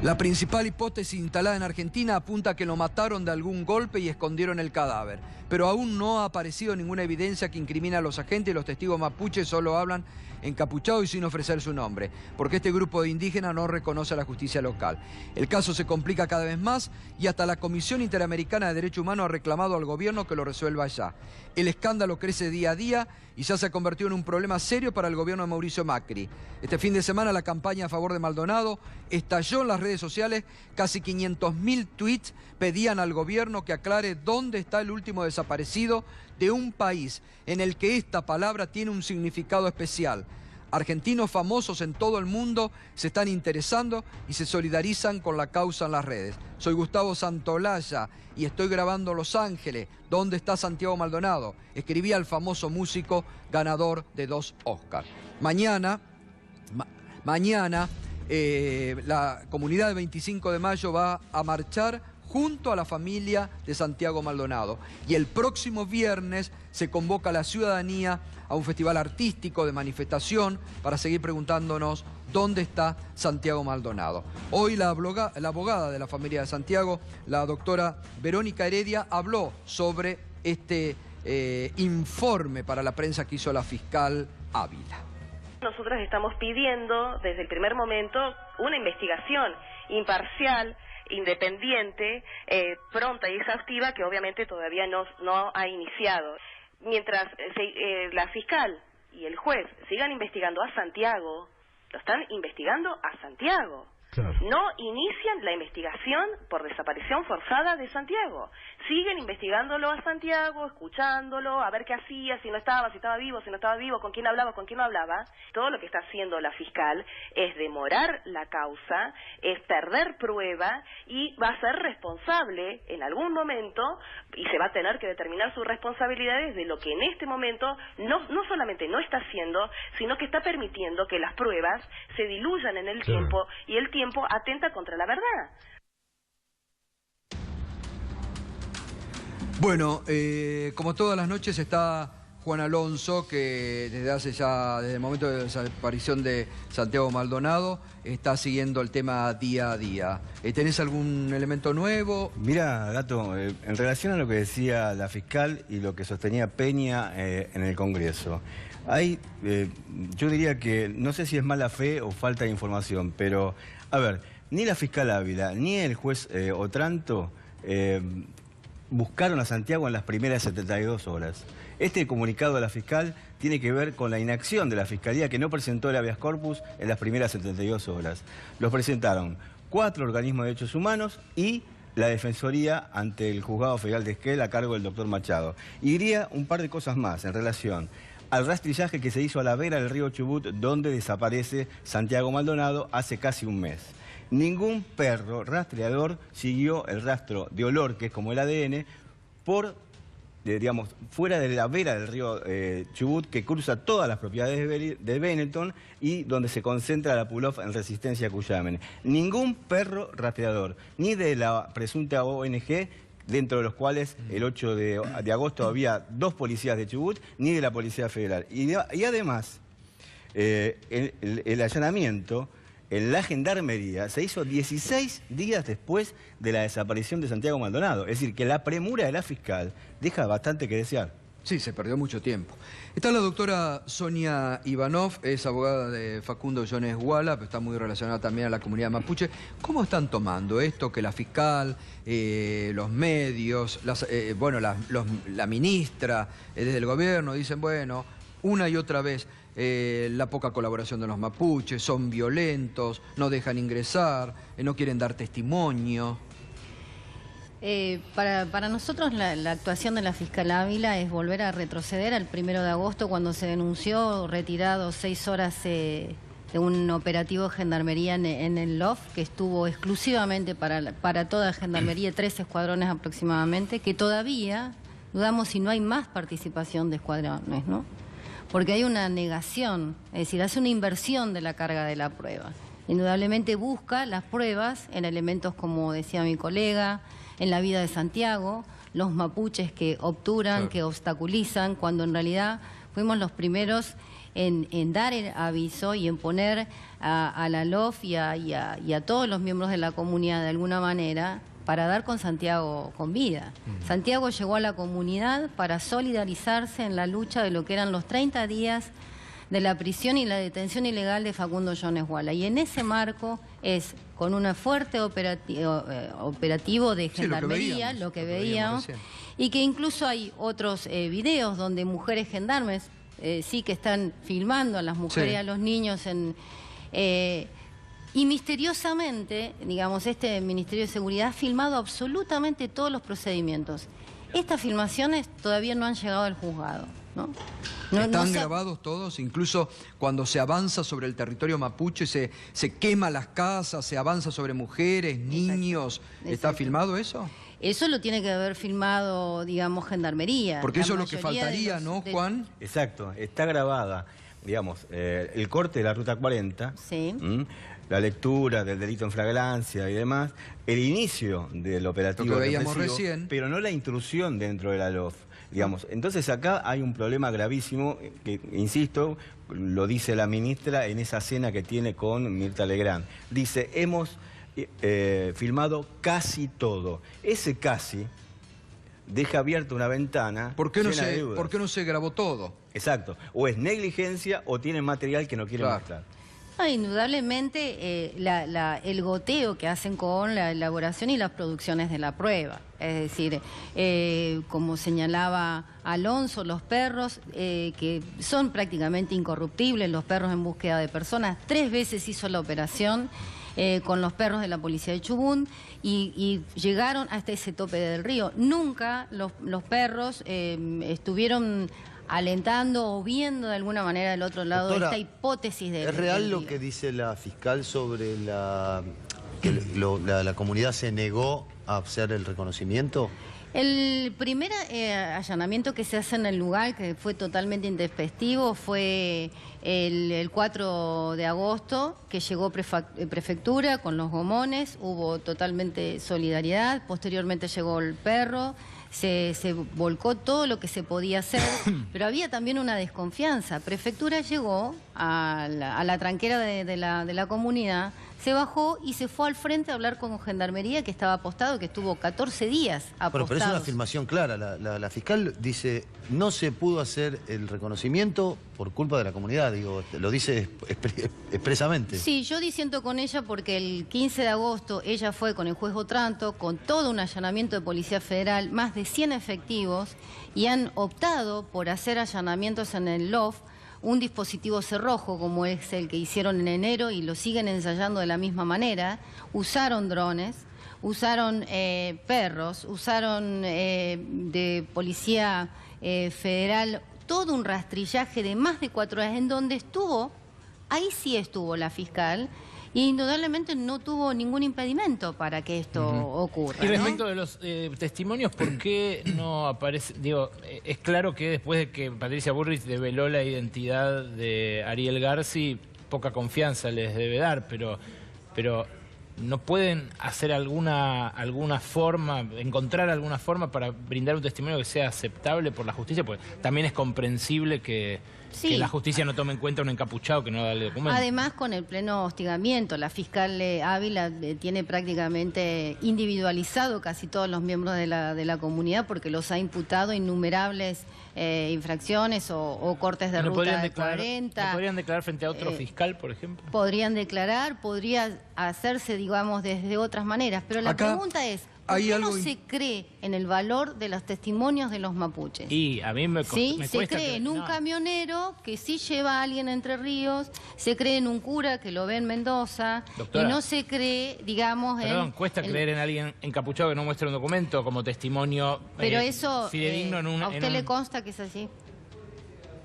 [SPEAKER 1] La principal hipótesis instalada en Argentina apunta a que lo mataron de algún golpe y escondieron el cadáver, pero aún no ha aparecido ninguna evidencia que incrimine a los agentes y los testigos mapuches solo hablan encapuchados y sin ofrecer su nombre, porque este grupo de indígenas no reconoce a la justicia local. El caso se complica cada vez más y hasta la Comisión Interamericana de Derechos Humanos ha reclamado al gobierno que lo resuelva ya. El escándalo crece día a día y ya se ha convertido en un problema serio para el gobierno de Mauricio Macri. Este fin de semana la campaña a favor de Maldonado estalló en las redes sociales. Casi 500.000 tweets pedían al gobierno que aclare dónde está el último desaparecido de un país en el que esta palabra tiene un significado especial. Argentinos famosos en todo el mundo se están interesando y se solidarizan con la causa en las redes. Soy Gustavo Santolaya y estoy grabando Los Ángeles. ¿Dónde está Santiago Maldonado? Escribía el famoso músico ganador de 2 Oscars. Mañana la comunidad del 25 de mayo va a marchar junto a la familia de Santiago Maldonado. Y el próximo viernes se convoca a la ciudadanía a un festival artístico de manifestación para seguir preguntándonos dónde está Santiago Maldonado. Hoy la abogada de la familia de Santiago, la doctora Verónica Heredia, habló sobre este informe para la prensa que hizo la fiscal Ávila.
[SPEAKER 11] Nosotros estamos pidiendo desde el primer momento una investigación imparcial independiente, pronta y exhaustiva, que obviamente todavía no ha iniciado. Mientras la fiscal y el juez sigan investigando a Santiago, lo están investigando a Santiago. Claro. No inician la investigación por desaparición forzada de Santiago. Siguen investigándolo a Santiago, escuchándolo, a ver qué hacía, si estaba vivo, si no estaba vivo, con quién hablaba, con quién no hablaba. Todo lo que está haciendo la fiscal es demorar la causa, es perder prueba y va a ser responsable en algún momento y se va a tener que determinar sus responsabilidades de lo que en este momento no solamente no está haciendo, sino que está permitiendo que las pruebas se diluyan en el tiempo y el tiempo atenta contra la verdad.
[SPEAKER 1] Bueno, como todas las noches está Juan Alonso, que desde el momento de la desaparición de Santiago Maldonado, está siguiendo el tema día a día. ¿Tenés algún elemento nuevo?
[SPEAKER 12] Mira, Gato, en relación a lo que decía la fiscal y lo que sostenía Peña en el Congreso, yo diría que no sé si es mala fe o falta de información, pero, a ver, ni la fiscal Ávila ni el juez Otranto buscaron a Santiago en las primeras 72 horas. Este comunicado de la fiscal tiene que ver con la inacción de la Fiscalía, que no presentó el habeas corpus en las primeras 72 horas. Los presentaron 4 organismos de derechos humanos y la Defensoría ante el Juzgado Federal de Esquel a cargo del doctor Machado. Y diría un par de cosas más en relación al rastrillaje que se hizo a la vera del río Chubut, donde desaparece Santiago Maldonado hace casi un mes. Ningún perro rastreador siguió el rastro de olor, que es como el ADN, fuera de la vera del río Chubut, que cruza todas las propiedades de Benetton y donde se concentra la Pulov en Resistencia a Cuyamen. Ningún perro rastreador, ni de la presunta ONG, dentro de los cuales el 8 de agosto había 2 policías de Chubut, ni de la Policía Federal. Y además, el allanamiento en la Gendarmería se hizo 16 días después de la desaparición de Santiago Maldonado. Es decir, que la premura de la fiscal deja bastante que desear.
[SPEAKER 1] Sí, se perdió mucho tiempo. Está la doctora Sonia Ivanov, es abogada de Facundo Jones Guala, pero está muy relacionada también a la comunidad mapuche. ¿Cómo están tomando esto que la fiscal, los medios, la ministra desde el gobierno dicen, bueno, una y otra vez, la poca colaboración de los mapuches, son violentos, no dejan ingresar, no quieren dar testimonio?
[SPEAKER 13] Para nosotros la actuación de la fiscal Ávila es volver a retroceder al 1 de agosto cuando se denunció retirado 6 horas de un operativo de gendarmería en el LOF, que estuvo exclusivamente para toda gendarmería, 3 escuadrones aproximadamente, que todavía dudamos si no hay más participación de escuadrones, ¿no? Porque hay una negación, es decir, hace una inversión de la carga de la prueba. Indudablemente busca las pruebas en elementos, como decía mi colega, en la vida de Santiago, los mapuches que obturan, claro, que obstaculizan, cuando en realidad fuimos los primeros en dar el aviso y en poner a la LOF y a todos los miembros de la comunidad de alguna manera para dar con Santiago con vida. Santiago llegó a la comunidad para solidarizarse en la lucha de lo que eran los 30 días de la prisión y la detención ilegal de Facundo Jones Guala. Y en ese marco es con un fuerte operativo de gendarmería, lo que veíamos, y que incluso hay otros videos donde mujeres gendarmes sí que están filmando a las mujeres y a los niños y misteriosamente, digamos, este Ministerio de Seguridad ha filmado absolutamente todos los procedimientos. Estas filmaciones todavía no han llegado al juzgado, ¿no?
[SPEAKER 1] ¿Están grabados todos? Incluso cuando se avanza sobre el territorio mapuche, se quema las casas, se avanza sobre mujeres, niños. Exacto. ¿Está filmado eso?
[SPEAKER 13] Eso lo tiene que haber filmado, digamos, Gendarmería.
[SPEAKER 1] Porque eso es lo que faltaría, ¿no, Juan?
[SPEAKER 12] Exacto, está grabada, digamos, el corte de la Ruta 40.
[SPEAKER 13] Sí.
[SPEAKER 12] La lectura del delito en flagrancia y demás, el inicio del operativo
[SPEAKER 1] que veíamos recién,
[SPEAKER 12] pero no la intrusión dentro de la LOF, digamos. Entonces acá hay un problema gravísimo que, insisto, lo dice la ministra en esa cena que tiene con Mirta Legrand. Dice, hemos filmado casi todo. Ese casi deja abierta una ventana.
[SPEAKER 1] ¿Por qué no se grabó todo?
[SPEAKER 12] Exacto. O es negligencia o tiene material que no quiere mostrar.
[SPEAKER 13] Indudablemente el goteo que hacen con la elaboración y las producciones de la prueba. Es decir, como señalaba Alonso, los perros que son prácticamente incorruptibles, los perros en búsqueda de personas, 3 veces hizo la operación con los perros de la policía de Chubut y llegaron hasta ese tope del río. Nunca los perros estuvieron alentando o viendo de alguna manera del otro lado. Doctora, esta hipótesis de...
[SPEAKER 10] ¿Es real lo que dice la fiscal sobre que la comunidad se negó a hacer el reconocimiento?
[SPEAKER 13] El primer allanamiento que se hace en el lugar, que fue totalmente intempestivo, fue el 4 de agosto, que llegó prefectura con los gomones, hubo totalmente solidaridad, posteriormente llegó el perro, se volcó todo lo que se podía hacer, pero había también una desconfianza. Prefectura llegó a la tranquera de la comunidad, se bajó y se fue al frente a hablar con Gendarmería, que estaba apostado, que estuvo 14 días apostado.
[SPEAKER 10] Pero es una afirmación clara. La fiscal dice, no se pudo hacer el reconocimiento por culpa de la comunidad, digo, lo dice expresamente.
[SPEAKER 13] Sí, yo disiento con ella porque el 15 de agosto ella fue con el juez Otranto, con todo un allanamiento de Policía Federal, más de 100 efectivos, y han optado por hacer allanamientos en el LOF, un dispositivo cerrojo como es el que hicieron en enero y lo siguen ensayando de la misma manera. Usaron drones, usaron perros, usaron de Policía Federal todo un rastrillaje de más de 4 horas en donde estuvo, ahí sí estuvo la fiscal, y indudablemente no tuvo ningún impedimento para que esto ocurra.
[SPEAKER 9] Y respecto de los testimonios, ¿por qué no aparece? Digo, es claro que después de que Patricia Bullrich develó la identidad de Ariel Garci, poca confianza les debe dar, pero ¿no pueden hacer alguna forma, encontrar alguna forma para brindar un testimonio que sea aceptable por la justicia? Porque también es comprensible que la justicia no tome en cuenta un encapuchado que no da el documento.
[SPEAKER 13] Además, con el pleno hostigamiento, la fiscal Ávila tiene prácticamente individualizado casi todos los miembros de la comunidad porque los ha imputado innumerables infracciones o cortes de ruta de 40.
[SPEAKER 9] ¿No podrían declarar frente a otro fiscal, por ejemplo?
[SPEAKER 13] Podrían declarar, podría hacerse, digamos, desde otras maneras. Pero la pregunta es, ¿por qué no se cree en el valor de los testimonios de los mapuches?
[SPEAKER 9] Y a mí me cuesta...
[SPEAKER 13] Se cree en un camionero que sí lleva a alguien a Entre Ríos, se cree en un cura que lo ve en Mendoza,
[SPEAKER 9] Doctora,
[SPEAKER 13] y no se cree, digamos,
[SPEAKER 9] cuesta creer en alguien encapuchado que no muestra un documento como testimonio
[SPEAKER 13] pero eso,
[SPEAKER 9] fidedigno
[SPEAKER 13] ¿a usted le consta que es así?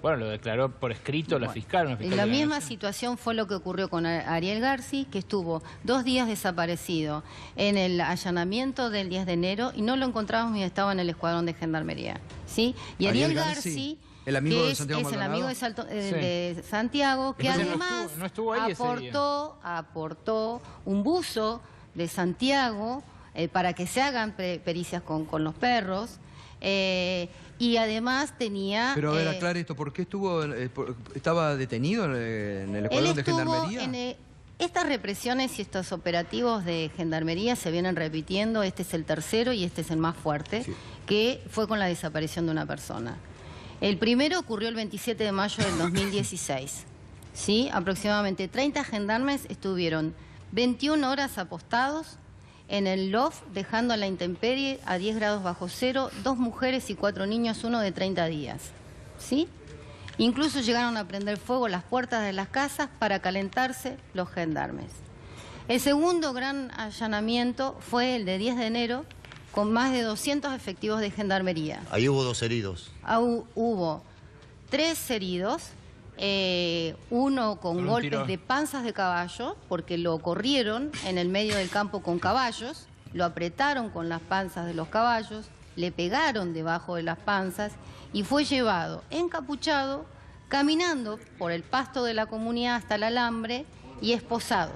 [SPEAKER 9] Bueno, lo declaró por escrito la fiscal.
[SPEAKER 13] La misma situación fue lo que ocurrió con Ariel Garci, que estuvo 2 días desaparecido en el allanamiento del 10 de enero y no lo encontramos y estaba en el escuadrón de Gendarmería. ¿Sí? Y Ariel Garci,
[SPEAKER 1] el amigo
[SPEAKER 13] que
[SPEAKER 1] de Santiago
[SPEAKER 13] es el amigo de Santiago, que además
[SPEAKER 9] no estuvo ahí
[SPEAKER 13] aportó un buzo de Santiago para que se hagan pericias con los perros. Y además tenía...
[SPEAKER 1] Pero a ver, aclare esto, ¿por qué estaba detenido en el escuadrón de Gendarmería?
[SPEAKER 13] Estas represiones y estos operativos de Gendarmería se vienen repitiendo, este es el tercero y este es el más fuerte, que fue con la desaparición de una persona. El primero ocurrió el 27 de mayo del 2016, ¿sí? Aproximadamente 30 gendarmes estuvieron 21 horas apostados en el LOF, dejando a la intemperie a 10 grados bajo cero, 2 mujeres y 4 niños, uno de 30 días. ¿Sí? Incluso llegaron a prender fuego las puertas de las casas para calentarse los gendarmes. El segundo gran allanamiento fue el de 10 de enero, con más de 200 efectivos de Gendarmería.
[SPEAKER 10] Ahí hubo 2 heridos.
[SPEAKER 13] Hubo 3 heridos. Uno con golpes de panzas de caballo, porque lo corrieron en el medio del campo con caballos, lo apretaron con las panzas de los caballos, le pegaron debajo de las panzas y fue llevado encapuchado, caminando por el pasto de la comunidad hasta el alambre y esposado.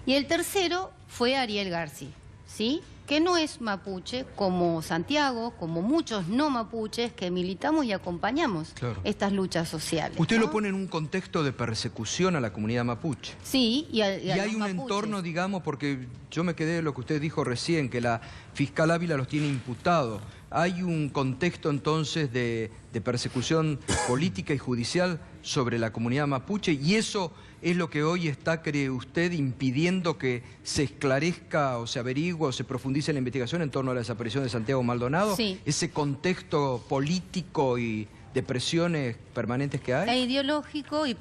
[SPEAKER 13] Y el tercero fue Ariel Garci, ¿sí? Que no es mapuche, como Santiago, como muchos no mapuches que militamos y acompañamos estas luchas sociales.
[SPEAKER 1] Usted lo pone en un contexto de persecución a la comunidad mapuche.
[SPEAKER 13] Sí, y
[SPEAKER 1] hay un entorno, digamos, porque yo me quedé en lo que usted dijo recién, que la fiscal Ávila los tiene imputados. hay un contexto entonces de persecución política y judicial sobre la comunidad mapuche, y eso es lo que hoy está, cree usted, impidiendo que se esclarezca o se averigüe o se profundice la investigación en torno a la desaparición de Santiago Maldonado.
[SPEAKER 13] Sí.
[SPEAKER 1] Ese contexto político y de presiones permanentes que hay.
[SPEAKER 13] Es ideológico y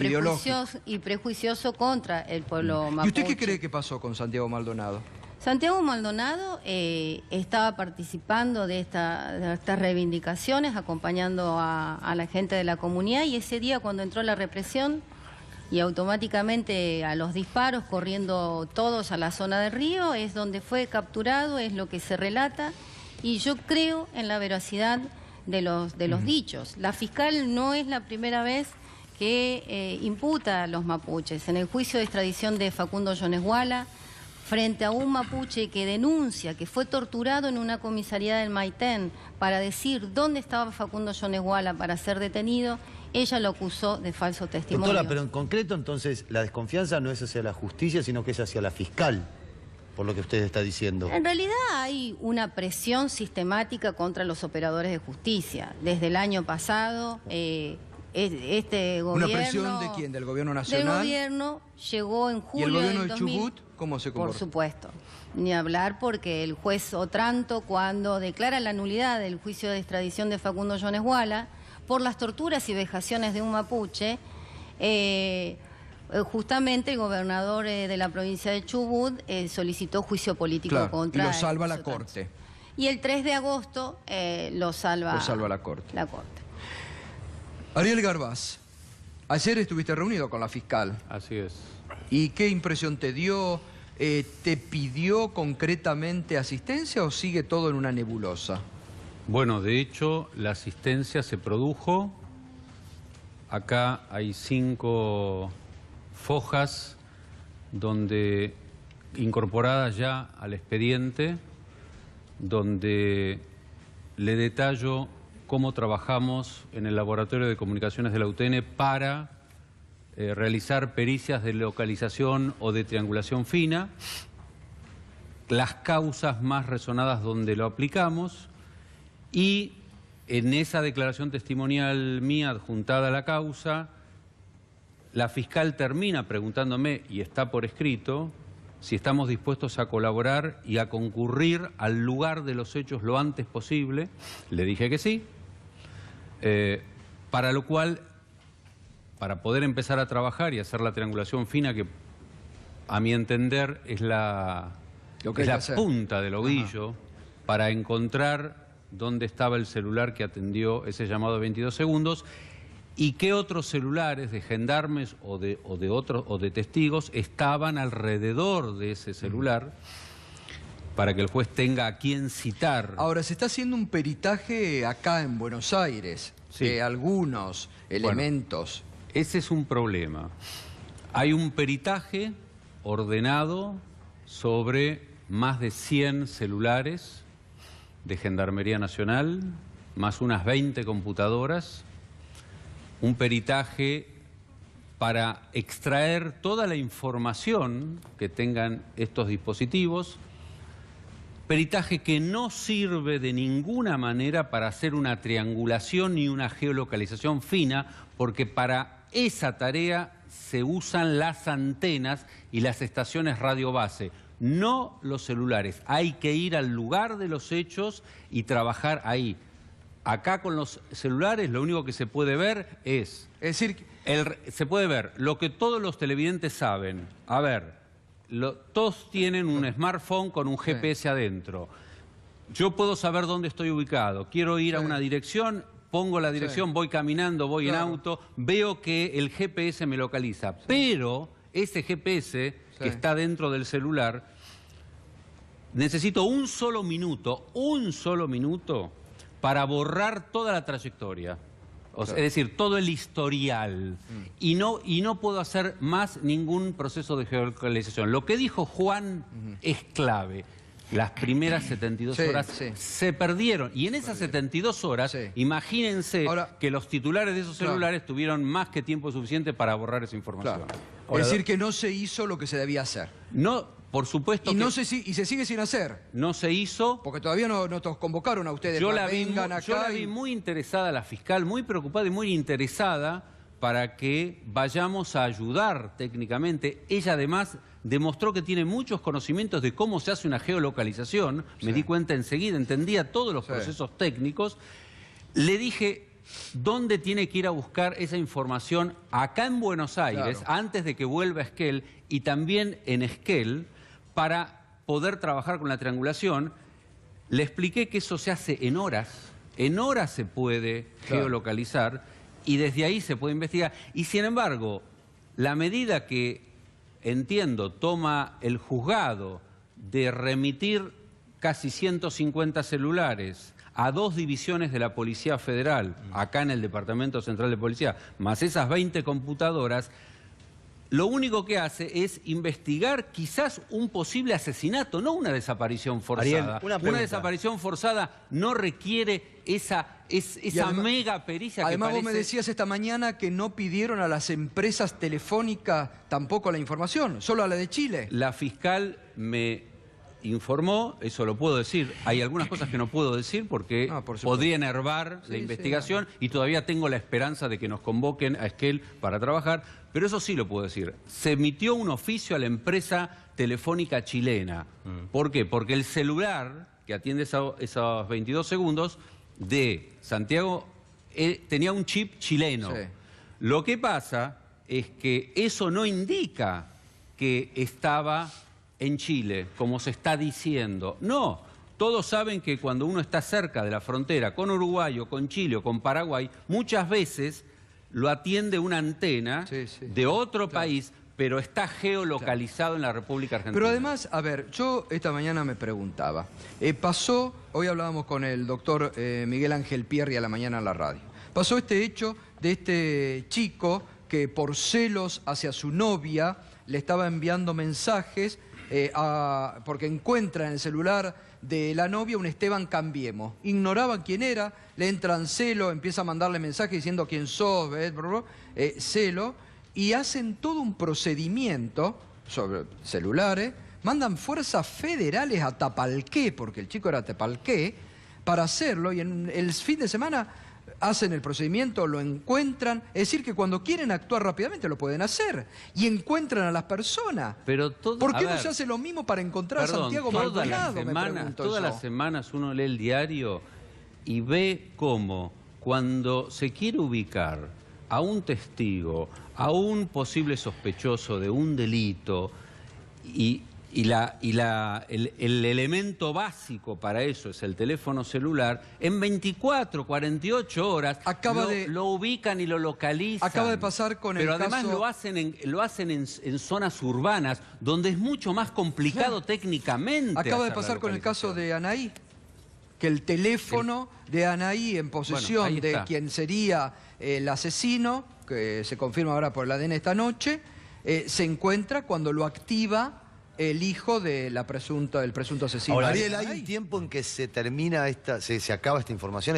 [SPEAKER 13] prejuicioso contra el pueblo mapuche.
[SPEAKER 1] ¿Y usted qué cree que pasó con Santiago Maldonado?
[SPEAKER 13] Santiago Maldonado estaba participando de estas reivindicaciones, acompañando a la gente de la comunidad, y ese día cuando entró la represión y automáticamente a los disparos, corriendo todos a la zona del río, es donde fue capturado, es lo que se relata, y yo creo en la veracidad de los dichos. La fiscal no es la primera vez que imputa a los mapuches. En el juicio de extradición de Facundo Yoneshuala, frente a un mapuche que denuncia que fue torturado en una comisaría del Maitén para decir dónde estaba Facundo Yoneshuala para ser detenido, ella lo acusó de falso testimonio.
[SPEAKER 10] Doctora, pero en concreto entonces la desconfianza no es hacia la justicia, sino que es hacia la fiscal, por lo que usted está diciendo.
[SPEAKER 13] En realidad hay una presión sistemática contra los operadores de justicia. Desde el año pasado, este gobierno...
[SPEAKER 1] ¿Una presión de quién? ¿Del gobierno nacional?
[SPEAKER 13] Del gobierno llegó en julio
[SPEAKER 1] ¿Y el gobierno
[SPEAKER 13] del
[SPEAKER 1] de
[SPEAKER 13] 2000,
[SPEAKER 1] Chubut cómo se comporta?
[SPEAKER 13] Por supuesto. Ni hablar, porque el juez Otranto, cuando declara la nulidad del juicio de extradición de Facundo Yoneshuala por las torturas y vejaciones de un mapuche, justamente el gobernador de la provincia de Chubut solicitó juicio político contra...
[SPEAKER 1] Y lo salva la Corte.
[SPEAKER 13] Y el 3 de agosto lo salva
[SPEAKER 1] la Corte.
[SPEAKER 13] La Corte.
[SPEAKER 1] Ariel Garbaz, ayer estuviste reunido con la fiscal.
[SPEAKER 14] Así es.
[SPEAKER 1] ¿Y qué impresión te dio? ¿Te pidió concretamente asistencia o sigue todo en una nebulosa?
[SPEAKER 14] Bueno, de hecho, la asistencia se produjo. Acá hay 5 fojas donde incorporadas ya al expediente, donde le detallo cómo trabajamos en el Laboratorio de Comunicaciones de la UTN para realizar pericias de localización o de triangulación fina, las causas más resonadas donde lo aplicamos, y en esa declaración testimonial mía adjuntada a la causa, la fiscal termina preguntándome, y está por escrito, si estamos dispuestos a colaborar y a concurrir al lugar de los hechos lo antes posible. Le dije que sí, para lo cual, para poder empezar a trabajar y hacer la triangulación fina, que a mi entender es la punta del ovillo, para encontrar dónde estaba el celular que atendió ese llamado de 22 segundos y qué otros celulares de gendarmes o de testigos estaban alrededor de ese celular, para que el juez tenga a quién citar.
[SPEAKER 1] Ahora, se está haciendo un peritaje acá en Buenos Aires, de algunos elementos.
[SPEAKER 14] Bueno, ese es un problema. Hay un peritaje ordenado sobre más de 100 celulares de Gendarmería Nacional, más unas 20 computadoras, un peritaje para extraer toda la información que tengan estos dispositivos, peritaje que no sirve de ninguna manera para hacer una triangulación ni una geolocalización fina, porque para esa tarea se usan las antenas y las estaciones radiobase, no los celulares. Hay que ir al lugar de los hechos y trabajar ahí. Acá con los celulares lo único que se puede ver es decir, se puede ver lo que todos los televidentes saben. A ver, todos tienen un smartphone con un GPS adentro. Yo puedo saber dónde estoy ubicado. Quiero ir a una dirección, pongo la dirección, voy caminando, voy en auto, veo que el GPS me localiza. Pero ese GPS que está dentro del celular, necesito un solo minuto para borrar toda la trayectoria. O sea, es decir, todo el historial. Y no puedo hacer más ningún proceso de geolocalización. Lo que dijo Juan es clave. Las primeras 72 horas se perdieron. Y en esas 72 horas, imagínense que los titulares de esos celulares tuvieron más que tiempo suficiente para borrar esa información.
[SPEAKER 1] Es decir, que no se hizo lo que se debía hacer.
[SPEAKER 14] No, por supuesto
[SPEAKER 1] y
[SPEAKER 14] que...
[SPEAKER 1] no se sigue sin hacer.
[SPEAKER 14] No se hizo.
[SPEAKER 1] Porque todavía no nos convocaron a ustedes.
[SPEAKER 14] Yo
[SPEAKER 1] para
[SPEAKER 14] la vi,
[SPEAKER 1] vengan acá
[SPEAKER 14] yo la vi muy interesada, la fiscal, muy preocupada y muy interesada para que vayamos a ayudar técnicamente. Ella además demostró que tiene muchos conocimientos de cómo se hace una geolocalización. Me di cuenta enseguida, entendía todos los procesos técnicos. Le dije dónde tiene que ir a buscar esa información acá en Buenos Aires, antes de que vuelva a Esquel, y también en Esquel, para poder trabajar con la triangulación. Le expliqué que eso se hace en horas se puede geolocalizar y desde ahí se puede investigar. Y sin embargo, la medida que, entiendo, toma el juzgado de remitir casi 150 celulares a 2 divisiones de la Policía Federal, acá en el Departamento Central de Policía, más esas 20 computadoras, lo único que hace es investigar quizás un posible asesinato, no una desaparición forzada.
[SPEAKER 10] Ariel,
[SPEAKER 14] una desaparición forzada no requiere esa mega pericia que
[SPEAKER 1] además
[SPEAKER 14] parece...
[SPEAKER 1] vos me decías esta mañana que no pidieron a las empresas telefónicas tampoco la información, solo a la de Chile.
[SPEAKER 14] La fiscal me informó, eso lo puedo decir. Hay algunas cosas que no puedo decir porque podría enervar la investigación y todavía tengo la esperanza de que nos convoquen a Esquel para trabajar, pero eso sí lo puedo decir. Se emitió un oficio a la empresa telefónica chilena. ¿Por qué? Porque el celular que atiende esos 22 segundos de Santiago tenía un chip chileno. Lo que pasa es que eso no indica que estaba en Chile, como se está diciendo. No, todos saben que cuando uno está cerca de la frontera con Uruguay o con Chile o con Paraguay, muchas veces lo atiende una antena de otro país, pero está geolocalizado en la República Argentina.
[SPEAKER 1] Pero además, a ver, yo esta mañana me preguntaba, hoy hablábamos con el doctor Miguel Ángel Pierri a la mañana en la radio, pasó este hecho de este chico que por celos hacia su novia le estaba enviando mensajes porque encuentra en el celular de la novia un Esteban Cambiemos. Ignoraban quién era, le entran celo, empieza a mandarle mensajes diciendo quién sos, celo, y hacen todo un procedimiento sobre celulares, mandan fuerzas federales a Tapalqué, porque el chico era Tapalqué, para hacerlo, y en el fin de semana hacen el procedimiento, lo encuentran. Es decir, que cuando quieren actuar rápidamente lo pueden hacer y encuentran a las personas.
[SPEAKER 14] Pero
[SPEAKER 1] ¿por qué no se hace lo mismo para encontrar a Santiago Maldonado?
[SPEAKER 14] Todas las semanas uno lee el diario y ve cómo cuando se quiere ubicar a un testigo, a un posible sospechoso de un delito el elemento básico para eso es el teléfono celular, en 24, 48 horas lo ubican y lo localizan.
[SPEAKER 1] Acaba de pasar con
[SPEAKER 14] Pero
[SPEAKER 1] el
[SPEAKER 14] además
[SPEAKER 1] caso...
[SPEAKER 14] lo hacen en zonas urbanas, donde es mucho más complicado técnicamente.
[SPEAKER 1] Acaba de pasar con el caso de Anaí, que el teléfono de Anaí en posesión de quien sería el asesino, que se confirma ahora por el ADN esta noche, se encuentra cuando lo activa el hijo de del presunto asesino.
[SPEAKER 10] Ahora, Ariel, ¿hay un tiempo en que se termina se acaba esta información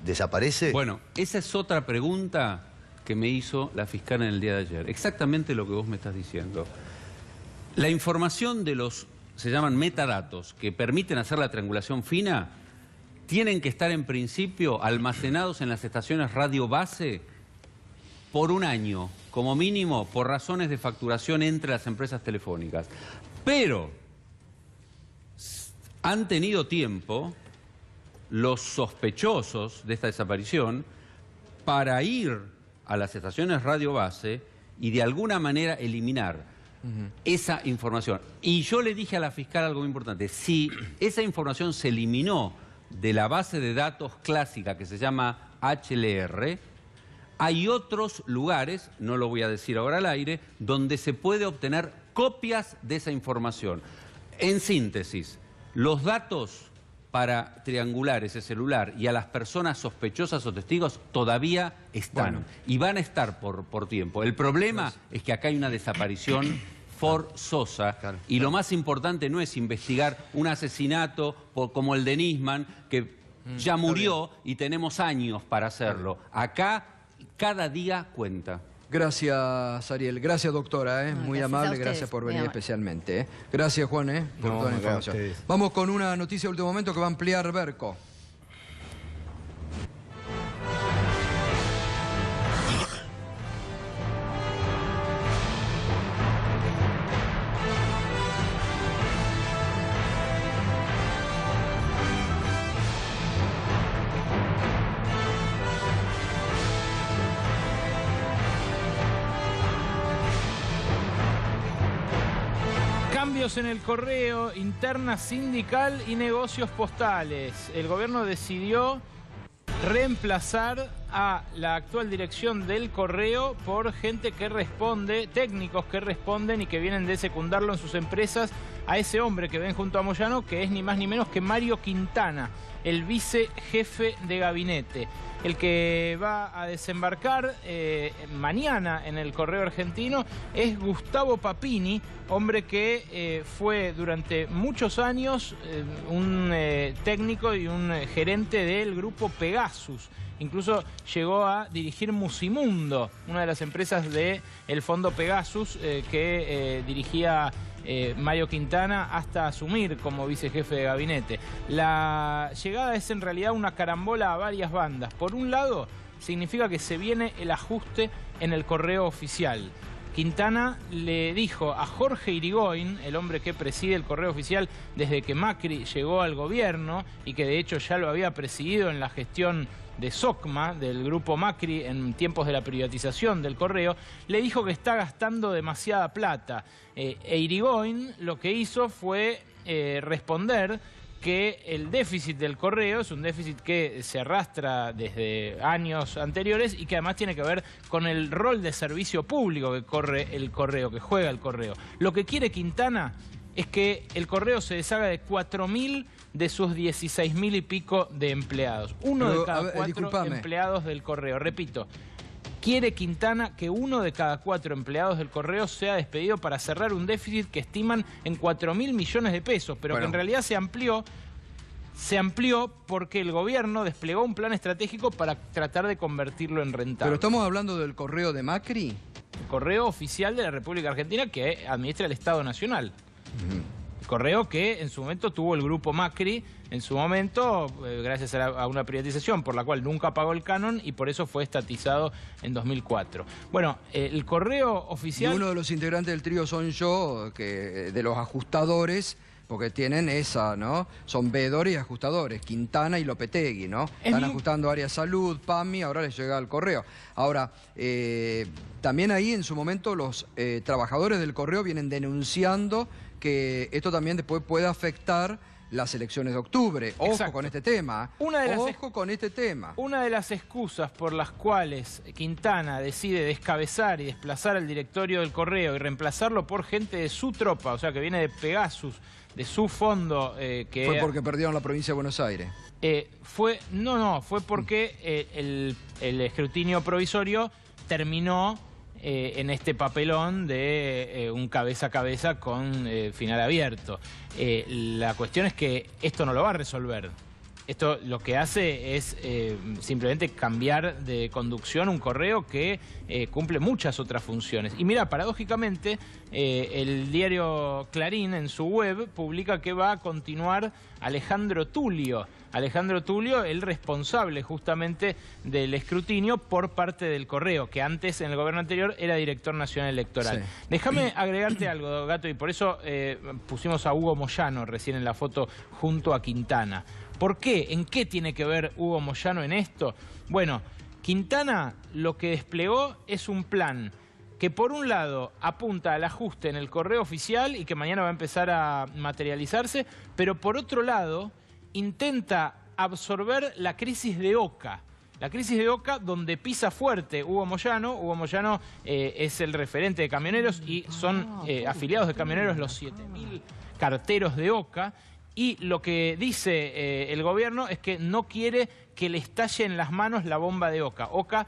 [SPEAKER 10] desaparece?
[SPEAKER 14] Bueno, esa es otra pregunta que me hizo la fiscal en el día de ayer. Exactamente lo que vos me estás diciendo. La información de se llaman metadatos, que permiten hacer la triangulación fina, tienen que estar en principio almacenados en las estaciones radio base por un año, como mínimo, por razones de facturación entre las empresas telefónicas. Pero han tenido tiempo los sospechosos de esta desaparición para ir a las estaciones radio base y de alguna manera eliminar esa información. Y yo le dije a la fiscal algo muy importante. Si esa información se eliminó de la base de datos clásica que se llama HLR, hay otros lugares, no lo voy a decir ahora al aire, donde se puede obtener copias de esa información. En síntesis, los datos para triangular ese celular y a las personas sospechosas o testigos todavía están. Y van a estar por tiempo. El problema es que acá hay una desaparición forzosa y lo más importante no es investigar un asesinato como el de Nisman, que ya murió y tenemos años para hacerlo. Acá cada día cuenta.
[SPEAKER 1] Gracias, Ariel. Gracias, doctora. Muy amable. Gracias por venir especialmente. Gracias, Juan, por toda la información. Vamos con una noticia de último momento que va a ampliar Berco.
[SPEAKER 9] Cambios en el correo, interna sindical y negocios postales. El gobierno decidió reemplazar a la actual dirección del correo por gente que responde, técnicos que responden y que vienen de secundarlo en sus empresas a ese hombre que ven junto a Moyano, que es ni más ni menos que Mario Quintana, el vicejefe de gabinete. El que va a desembarcar mañana en el correo argentino es Gustavo Papini, hombre que fue durante muchos años un técnico y un gerente del grupo Pegasus. Incluso llegó a dirigir Musimundo, una de las empresas del fondo Pegasus que dirigía Mario Quintana hasta asumir como vicejefe de gabinete. La llegada es en realidad una carambola a varias bandas. Por un lado, significa que se viene el ajuste en el correo oficial. Quintana le dijo a Jorge Irigoyen, el hombre que preside el correo oficial desde que Macri llegó al gobierno y que de hecho ya lo había presidido en la gestión de SOCMA, del grupo Macri, en tiempos de la privatización del correo, le dijo que está gastando demasiada plata. Irigoyen lo que hizo fue responder que el déficit del correo es un déficit que se arrastra desde años anteriores y que además tiene que ver con el rol de servicio público que corre el correo, que juega el correo. Lo que quiere Quintana es que el correo se deshaga de 4.000 de sus 16.000 y pico de empleados. Uno de cada 4 empleados del correo. Repito, quiere Quintana que 1 de cada 4 empleados del correo sea despedido para cerrar un déficit que estiman en 4.000 millones de pesos, pero que en realidad se amplió porque el gobierno desplegó un plan estratégico para tratar de convertirlo en rentable.
[SPEAKER 1] ¿Pero estamos hablando del correo de Macri?
[SPEAKER 9] El correo oficial de la República Argentina que administra el Estado Nacional. Correo que en su momento tuvo el grupo Macri, en su momento, gracias a una privatización por la cual nunca pagó el canon y por eso fue estatizado en 2004. Bueno, el correo oficial...
[SPEAKER 1] Y uno de los integrantes del trío son yo, que de los ajustadores, porque tienen esa, ¿no? Son veedores y ajustadores, Quintana y Lopetegui, ¿no? Están ajustando área salud, PAMI, ahora les llega el correo. Ahora, también ahí en su momento los trabajadores del correo vienen denunciando que esto también después puede afectar las elecciones de octubre. Ojo. Exacto. Con este tema. Ojo con este tema.
[SPEAKER 9] Una de las excusas por las cuales Quintana decide descabezar y desplazar al directorio del correo y reemplazarlo por gente de su tropa, o sea, que viene de Pegasus, de su fondo... que
[SPEAKER 1] ¿Fue porque perdieron la provincia de Buenos Aires?
[SPEAKER 9] Fue porque el escrutinio provisorio terminó en este papelón de un cabeza a cabeza con final abierto. La cuestión es que esto no lo va a resolver. Esto lo que hace es simplemente cambiar de conducción un correo que cumple muchas otras funciones. Y mira, paradójicamente, el diario Clarín en su web publica que va a continuar Alejandro Tulio. Alejandro Tulio, el responsable justamente del escrutinio por parte del correo, que antes en el gobierno anterior era director nacional electoral. Sí. Déjame agregarte algo, Gato, y por eso pusimos a Hugo Moyano recién en la foto junto a Quintana. ¿Por qué? ¿En qué tiene que ver Hugo Moyano en esto? Bueno, Quintana lo que desplegó es un plan que por un lado apunta al ajuste en el correo oficial y que mañana va a empezar a materializarse, pero por otro lado intenta absorber la crisis de Oca. La crisis de Oca, donde pisa fuerte Hugo Moyano. Hugo Moyano es el referente de camioneros y son afiliados de camioneros los 7.000 carteros de Oca. y lo que dice el gobierno es que no quiere que le estalle en las manos la bomba de Oca. Oca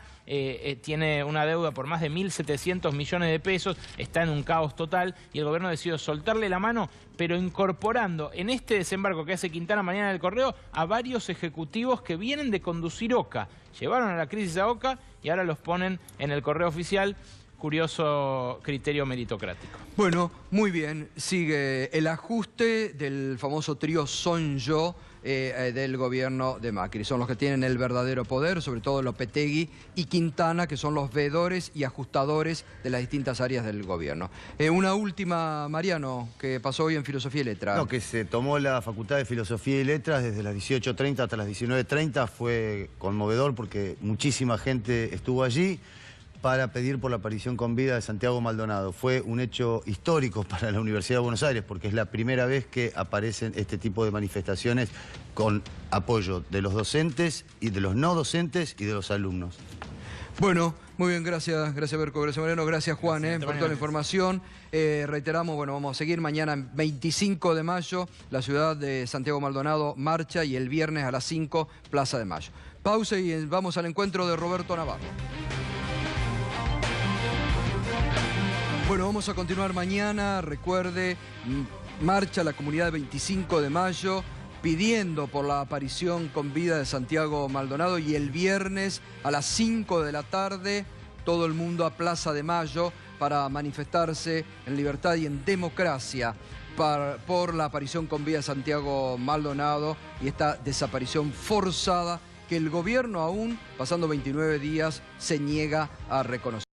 [SPEAKER 9] tiene una deuda por más de 1.700 millones de pesos, está en un caos total y el gobierno decidió soltarle la mano, pero incorporando en este desembarco que hace Quintana mañana en el Correo a varios ejecutivos que vienen de conducir Oca. Llevaron a la crisis a Oca y ahora los ponen en el Correo oficial. Curioso criterio meritocrático.
[SPEAKER 1] Bueno, muy bien. Sigue el ajuste del famoso trío Son-Yo del gobierno de Macri. Son los que tienen el verdadero poder, sobre todo Lopetegui y Quintana, que son los veedores y ajustadores de las distintas áreas del gobierno. Una última, Mariano, que pasó hoy en Filosofía y Letras.
[SPEAKER 10] No, que se tomó la Facultad de Filosofía y Letras desde las 18:30 hasta las 19:30. Fue conmovedor porque muchísima gente estuvo allí para pedir por la aparición con vida de Santiago Maldonado. Fue un hecho histórico para la Universidad de Buenos Aires porque es la primera vez que aparecen este tipo de manifestaciones con apoyo de los docentes y de los no docentes y de los alumnos.
[SPEAKER 1] Bueno, muy bien, gracias Berco, gracias Mariano, gracias Juan por toda la información. Reiteramos, bueno, vamos a seguir mañana 25 de mayo, la ciudad de Santiago Maldonado marcha y el viernes a las 5, Plaza de Mayo. Pausa y vamos al encuentro de Roberto Navarro. Bueno, vamos a continuar mañana, recuerde, marcha la comunidad 25 de mayo pidiendo por la aparición con vida de Santiago Maldonado y el viernes a las 5 de la tarde todo el mundo a Plaza de Mayo para manifestarse en libertad y en democracia por la aparición con vida de Santiago Maldonado y esta desaparición forzada que el gobierno aún, pasando 29 días, se niega a reconocer.